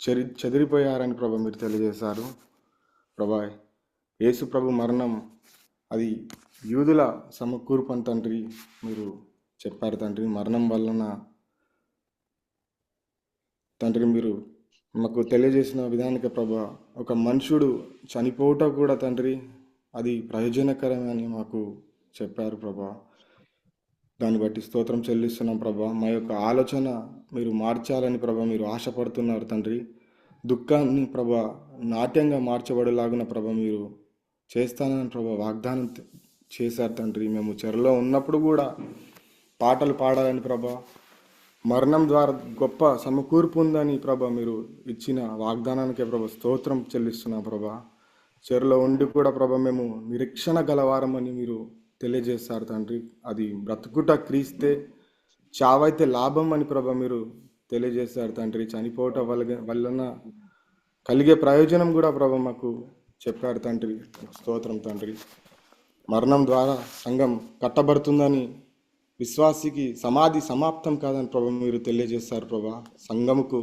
చెదిరిపోయారని మీరు తెలియజేశారు. యేసు మరణం అది యూదుల సమకూర్పు అని తండ్రి మీరు చెప్పారు తండ్రి. మరణం వలన తండ్రి మీరు మాకు తెలియజేసిన విధానిక ఒక మనుషుడు చనిపోవట కూడా తండ్రి అది ప్రయోజనకరమని మాకు చెప్పారు దాన్ని బట్టి స్తోత్రం చెల్లిస్తున్నాం మా యొక్క ఆలోచన మీరు మార్చాలని మీరు ఆశపడుతున్నారు తండ్రి. దుఃఖాన్ని నాట్యంగా మార్చబడేలాగున మీరు చేస్తానని వాగ్దానం చేశారు తండ్రి. మేము చెరలో ఉన్నప్పుడు కూడా పాటలు పాడాలని మరణం ద్వారా గొప్ప సమకూర్పు ఉందని మీరు ఇచ్చిన వాగ్దానానికి స్తోత్రం చెల్లిస్తున్నాం చెరలో ఉండి కూడా మేము నిరీక్షణ గలవారమని మీరు తెలియజేస్తారు తండ్రి. అది బ్రతుకుట క్రీస్తే, చావైతే లాభం అని మీరు తెలియజేస్తారు తండ్రి. చనిపోవటం వలన కలిగే ప్రయోజనం కూడా మాకు చెప్పారు తండ్రి. స్తోత్రం తండ్రి. మరణం ద్వారా సంఘం కట్టబడుతుందని, విశ్వాసికి సమాధి సమాప్తం కాదని మీరు తెలియజేస్తారు సంఘముకు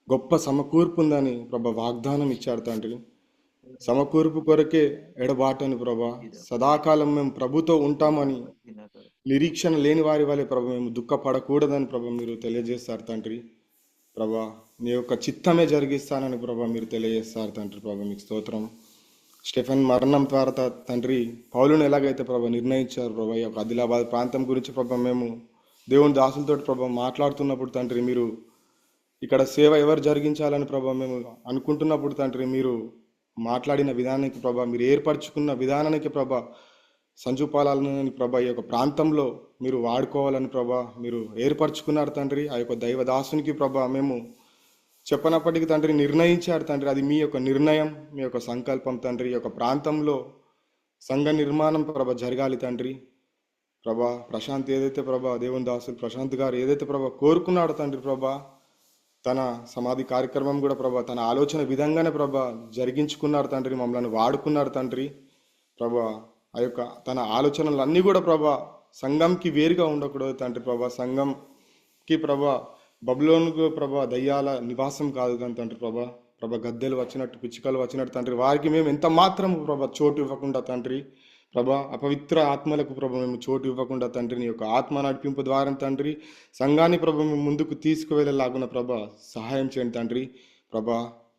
గొప్ప సమకూర్పు ఉందని వాగ్దానం ఇచ్చారు తండ్రి. సమకూర్పు కొరకే ఎడబాటని సదాకాలం మేము ప్రభుతో ఉంటామని, నిరీక్షణ లేని వారి వలె మేము దుఃఖపడకూడదని మీరు తెలియజేస్తారు తండ్రి. నీ యొక్క చిత్తమే జరిగిస్తానని మీరు తెలియజేస్తారు తండ్రి. మీకు స్తోత్రం. స్టెఫెన్ మరణం ద్వారా తండ్రి పౌలును ఎలాగైతే నిర్ణయించారు ఈ యొక్క ఆదిలాబాద్ ప్రాంతం గురించి మేము దేవుని దాసులతో మాట్లాడుతున్నప్పుడు తండ్రి మీరు ఇక్కడ సేవ ఎవరు జరిగించాలని మేము అనుకుంటున్నప్పుడు తండ్రి మీరు మాట్లాడిన విధానానికి మీరు ఏర్పరచుకున్న విధానానికి సంచుపాలని ఈ యొక్క ప్రాంతంలో మీరు వాడుకోవాలని మీరు ఏర్పరచుకున్నారు తండ్రి. ఆ యొక్క దైవదాసునికి మేము చెప్పనప్పటికీ తండ్రి నిర్ణయించారు తండ్రి. అది మీ యొక్క నిర్ణయం, మీ యొక్క సంకల్పం తండ్రి. ఈ యొక్క ప్రాంతంలో సంఘ నిర్మాణం జరగాలి తండ్రి. ప్రశాంత్ ఏదైతే దేవుని దాసులు ప్రశాంత్ గారు ఏదైతే కోరుకున్నాడు తండ్రి తన సమాధి కార్యక్రమం కూడా తన ఆలోచన విధంగానే జరిగించుకున్నారు తండ్రి. మమ్మల్ని వాడుకున్నారు తండ్రి. ఆ యొక్క తన ఆలోచనలు అన్నీ కూడా సంఘంకి వేరుగా ఉండకూడదు తండ్రి. సంఘంకి బబులోనుకు దయ్యాల నివాసం కాదు కానీ తండ్రి గద్దెలు వచ్చినట్టు, పిచ్చుకలు వచ్చినట్టు తండ్రి వారికి మేము ఎంత మాత్రం చోటు ఇవ్వకుండా తండ్రి అపవిత్ర ఆత్మలకు మేము చోటు ఇవ్వకుండా తండ్రి నీ యొక్క ఆత్మ నడిపింపు ద్వారా తండ్రి సంఘాన్ని మేము ముందుకు తీసుకువెళ్ళలాగున సహాయం చేయండి తండ్రి.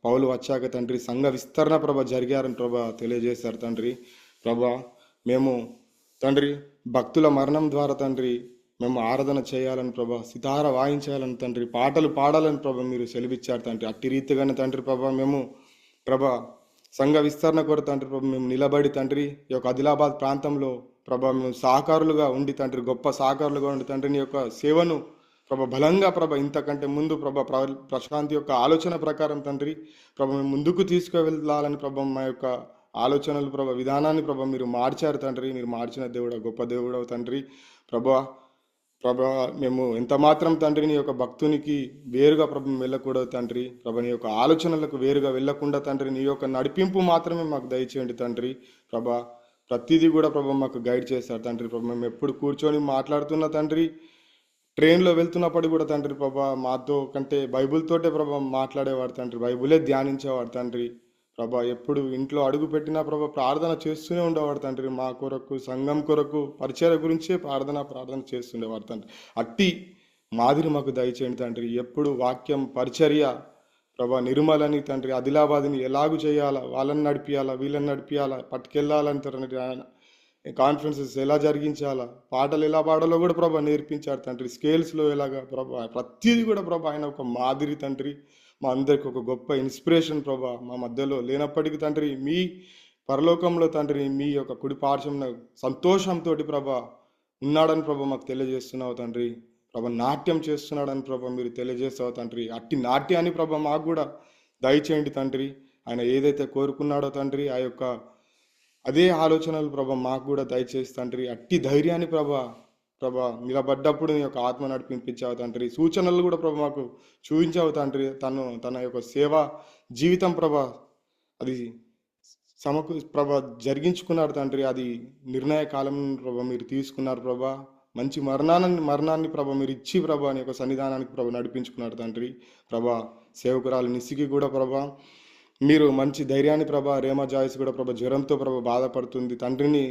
పౌలు వచ్చాక తండ్రి సంఘ విస్తరణ జరిగారని తెలియజేశారు తండ్రి. మేము తండ్రి భక్తుల మరణం ద్వారా తండ్రి మేము ఆరాధన చేయాలని సితార వాయించాలని తండ్రి, పాటలు పాడాలని మీరు సెలవిచ్చారు తండ్రి. అట్టి రీతిగానే తండ్రి మేము సంఘ విస్తరణ కొర తండ్రి మేము నిలబడి తండ్రి ఈ యొక్క ఆదిలాబాద్ ప్రాంతంలో మేము సహకారులుగా ఉండి తండ్రి, గొప్ప సహకారులుగా ఉండి తండ్రి నీ యొక్క సేవను బలంగా ఇంతకంటే ముందు ప్రశాంతి యొక్క ఆలోచన ప్రకారం తండ్రి మేము ముందుకు తీసుకువెళ్ళాలని మా యొక్క ఆలోచనలు విధానాన్ని మీరు మార్చారు తండ్రి. మీరు మార్చిన దేవుడు గొప్ప దేవుడు తండ్రి. మేము ఎంత మాత్రం తండ్రి నీ యొక్క భక్తునికి వేరుగా వెళ్ళకూడదు తండ్రి. నీ యొక్క ఆలోచనలకు వేరుగా వెళ్ళకుండా తండ్రి నీ యొక్క నడిపింపు మాత్రమే మాకు దయచేయండి తండ్రి. ప్రతిదీ కూడా మాకు గైడ్ చేస్తారు తండ్రి. మేము ఎప్పుడు కూర్చొని మాట్లాడుతున్న తండ్రి, ట్రైన్లో వెళ్తున్నప్పుడు కూడా తండ్రి మాతో కంటే బైబుల్తోటే మాట్లాడేవాడు తండ్రి, బైబులే ధ్యానించేవాడు తండ్రి. ఎప్పుడు ఇంట్లో అడుగు పెట్టినా ప్రార్థన చేస్తూనే ఉండేవాడు తండ్రి. మా కొరకు, సంఘం కొరకు, పరిచయ గురించే ప్రార్థన చేస్తుండేవాడు తండ్రి. అట్టి మాదిరి మాకు దయచేయండి తండ్రి. ఎప్పుడు వాక్యం పరిచర్య నిర్మలని తండ్రి ఆదిలాబాద్ని ఎలాగూ చేయాలా, వాళ్ళని నడిపియాలా, వీళ్ళని నడిపియాలా, పట్టుకెళ్ళాలని తండ్రి కాన్ఫరెన్సెస్ ఎలా జరిగించాలా, పాటలు ఎలా పాడాలో కూడా ప్రభా నేర్పించారు తండ్రి. స్కేల్స్లో ఎలాగా ప్రభా, ప్రతిదీ కూడా ప్రభా ఆయన ఒక మాదిరి తండ్రి. మా అందరికి ఒక గొప్ప ఇన్స్పిరేషన్ ప్రభా. మా మధ్యలో లేనప్పటికీ తండ్రి, మీ పరలోకంలో తండ్రి మీ యొక్క కుడి పార్శ్వమున సంతోషంతో ప్రభా ఉన్నాడని ప్రభా మాకు తెలియజేస్తున్నావు తండ్రి. ప్రభా నాట్యం చేస్తున్నాడని ప్రభా మీరు తెలియజేస్తావు తండ్రి. అట్టి నాట్యాన్ని ప్రభా మాకు కూడా దయచేయండి తండ్రి. ఆయన ఏదైతే కోరుకున్నాడో తండ్రి, ఆ యొక్క అదే ఆలోచనలు ప్రభా మాకు కూడా దయచేసి తండ్రి. అట్టి ధైర్యాన్ని ప్రభా నిలబడ్డప్పుడు నీ యొక్క ఆత్మ నడిపించావు తండ్రి. సూచనలు కూడా ప్రభా మాకు చూపించావు తండ్రి. తన యొక్క సేవా జీవితం ప్రభా అది ప్రభా జరిగించుకున్నారు తండ్రి. అది నిర్ణయ కాలం ప్రభా మీరు తీసుకున్నారు ప్రభా. మంచి మరణాన్ని ప్రభా మీరు ఇచ్చి ప్రభా నీ యొక్క సన్నిధానానికి ప్రభా నడిపించుకున్నారు తండ్రి. ప్రభా సేవకురాలు నిస్సికి కూడా ప్రభా మీరు మంచి ధైర్యాన్ని ప్రభా. రేమా జాయిస్ కూడా ప్రభా జ్వరంతో ప్రభా బాధపడుతుంది తండ్రిని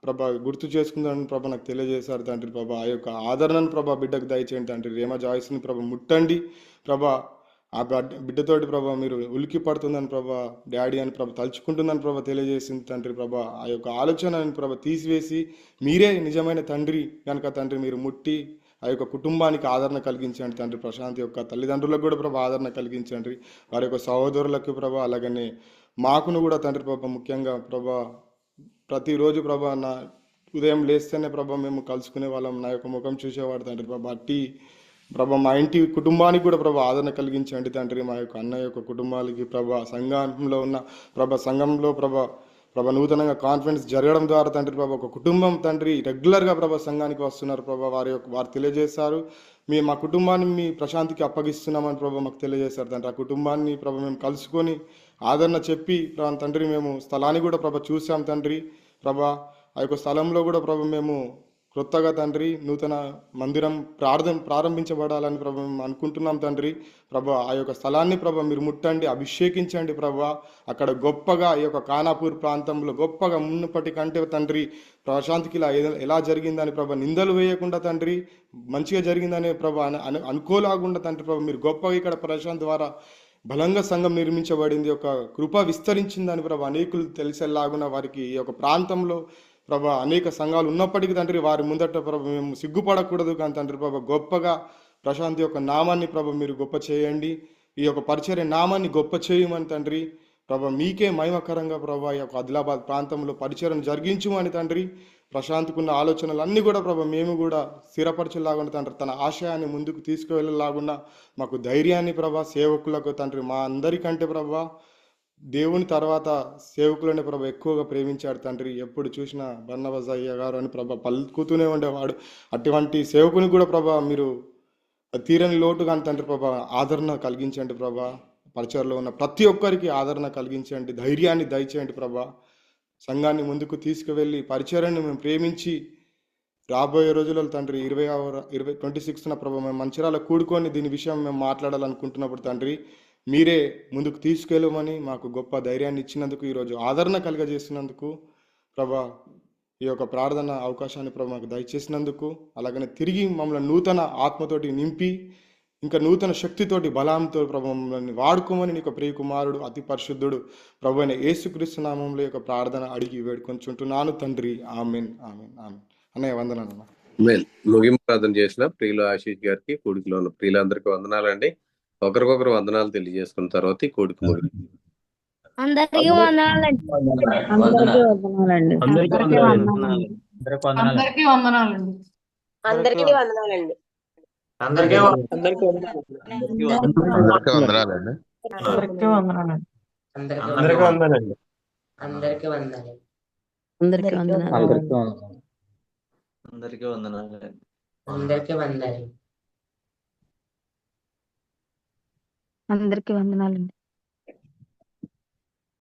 ప్రభా గుర్తు చేసుకుందని ప్రభా నాకు తెలియజేశారు తండ్రి. ప్రభా ఆ యొక్క ఆదరణను ప్రభా బిడ్డకు దయచేయండి తండ్రి. రేమా జాయిస్ని ప్రభా ముట్టండి ప్రభా. ఆ బిడ్డతోటి ప్రభా మీరు ఉలికి పడుతుందని ప్రభా, డాడీ అని ప్రభా తలుచుకుంటుందని ప్రభా తెలియజేసింది తండ్రి. ప్రభా ఆ యొక్క ఆలోచనని ప్రభా తీసివేసి మీరే నిజమైన తండ్రి కనుక తండ్రి మీరు ముట్టి ఆ యొక్క కుటుంబానికి ఆదరణ కలిగించండి తండ్రి. ప్రశాంత్ యొక్క తల్లిదండ్రులకు కూడా ప్రభా ఆదరణ కలిగించండి. వారి యొక్క సహోదరులకు ప్రభా, అలాగనే మాకును కూడా తండ్రి ప్రభా. ముఖ్యంగా ప్రభా ప్రతిరోజు ప్రభా నా ఉదయం లేస్తేనే ప్రభా మేము కలుసుకునే వాళ్ళం, నా యొక్క ముఖం చూసేవాడు తండ్రి ప్రభా. అట్టి ప్రభా మా ఇంటి కుటుంబానికి కూడా ప్రభా ఆదరణ కలిగించండి తండ్రి. మా యొక్క అన్న యొక్క కుటుంబాలకి ప్రభా, సంఘంలో ఉన్న సంఘంలో ప్రభా నూతనంగా కాన్ఫరెన్స్ జరగడం ద్వారా తండ్రి ప్రభా ఒక కుటుంబం తండ్రి రెగ్యులర్గా ప్రభా సంఘానికి వస్తున్నారు ప్రభా. వారు తెలియజేశారు మా కుటుంబాన్ని మీ ప్రశాంతికి అప్పగిస్తున్నామని ప్రభా మాకు తెలియజేశారు తండ్రి. ఆ కుటుంబాన్ని ప్రభా మేము కలుసుకొని ఆదరణ చెప్పి తండ్రి మేము స్థలాన్ని కూడా ప్రభా చూసాం తండ్రి. ప్రభా ఆ యొక్క స్థలంలో కూడా ప్రభా మేము కొత్తగా తండ్రి నూతన మందిరం ప్రారంభించబడాలని ప్రభా మేము అనుకుంటున్నాం తండ్రి. ప్రభా ఆ యొక్క స్థలాన్ని ప్రభా మీరు ముట్టండి, అభిషేకించండి ప్రభా. అక్కడ గొప్పగా ఈ యొక్క ఖానాపూర్ ప్రాంతంలో గొప్పగా మునుపటి కంటే తండ్రి ప్రశాంతికి ఎలా జరిగిందని ప్రభా నిందలు వేయకుండా తండ్రి మంచిగా జరిగిందనే ప్రభా అనుకోలాకుండా తండ్రి ప్రభా మీరు గొప్పగా ఇక్కడ ప్రశాంత్ ద్వారా బలంగా సంఘం నిర్మించబడింది, ఒక కృప విస్తరించిందని ప్రభా అనేకులు తెలిసేలాగున వారికి ఈ యొక్క ప్రాంతంలో ప్రభా అనేక సంఘాలు ఉన్నప్పటికీ తండ్రి వారి ముందట ప్రభా మేము సిగ్గుపడకూడదు కానీ తండ్రి ప్రభా గొప్పగా ప్రశాంత్ యొక్క నామాన్ని ప్రభా మీరు గొప్ప చేయండి. ఈ యొక్క పరిచర్య నామాన్ని గొప్ప చేయమని తండ్రి ప్రభా మీకే మహిమకరంగా ప్రభా ఈ యొక్క ఆదిలాబాద్ ప్రాంతంలో పరిచర్యను జరిగించుమని తండ్రి. ప్రశాంత్కున్న ఆలోచనలు అన్నీ కూడా ప్రభా మేము కూడా స్థిరపరచేలాగున్న తండ్రి, తన ఆశయాన్ని ముందుకు తీసుకువెళ్ళలాగున్న మాకు ధైర్యాన్ని ప్రభా సేవకులకు తండ్రి మా అందరికంటే ప్రభా దేవుని తర్వాత సేవకులని ప్రభా ఎక్కువగా ప్రేమించాడు తండ్రి. ఎప్పుడు చూసినా బర్నబాస్ అయ్య గారు అని ప్రభా పలుకుతూనే ఉండేవాడు. అటువంటి సేవకుని కూడా ప్రభా మీరు తీరని లోటు కానీ తండ్రి ప్రభా ఆదరణ కలిగించండి ప్రభా. పరిచయలో ఉన్న ప్రతి ఒక్కరికి ఆదరణ కలిగించండి, ధైర్యాన్ని దయచేయండి ప్రభా. సంఘాన్ని ముందుకు తీసుకువెళ్ళి పరిచయాన్ని మేము ప్రేమించి రాబోయే రోజులలో తండ్రి 26న ప్రభా మేము మంచిర్యాల కూడుకొని దీని విషయం మేము మాట్లాడాలనుకుంటున్నప్పుడు తండ్రి మీరే ముందుకు తీసుకెళ్ళమని మాకు గొప్ప ధైర్యాన్ని ఇచ్చినందుకు, ఈరోజు ఆదరణ కలిగజేసినందుకు ప్రభా ఈ యొక్క ప్రార్థన అవకాశాన్ని ప్రభా మాకు దయచేసినందుకు, అలాగనే తిరిగి మమ్మల్ని నూతన ఆత్మతోటి నింపి ఇంకా నూతన శక్తితోటి బలంతో ప్రభా మమ్మల్ని వాడుకోమని నీకు ప్రియ కుమారుడు అతి పరిశుద్ధుడు ప్రభు అయిన యేసుక్రీస్తు నామంలో యొక్క ప్రార్థన అడిగి వేడుకొంచుంటున్నాను తండ్రి. Amen amen amen. అన్నయ్య వందనాలు. ముగింపు ప్రార్థన చేసిన ప్రియులు ఆశీష్ గారికి, కూడికలో ఉన్న ప్రియులందరికీ వందనాలండి. ఒకరికొకరు వందనాలు తెలియజేసుకున్న తర్వాత ఈ కూడికి ముగింపు. అందరికీ వందనాలండి. అందరికీ వందనాలండి.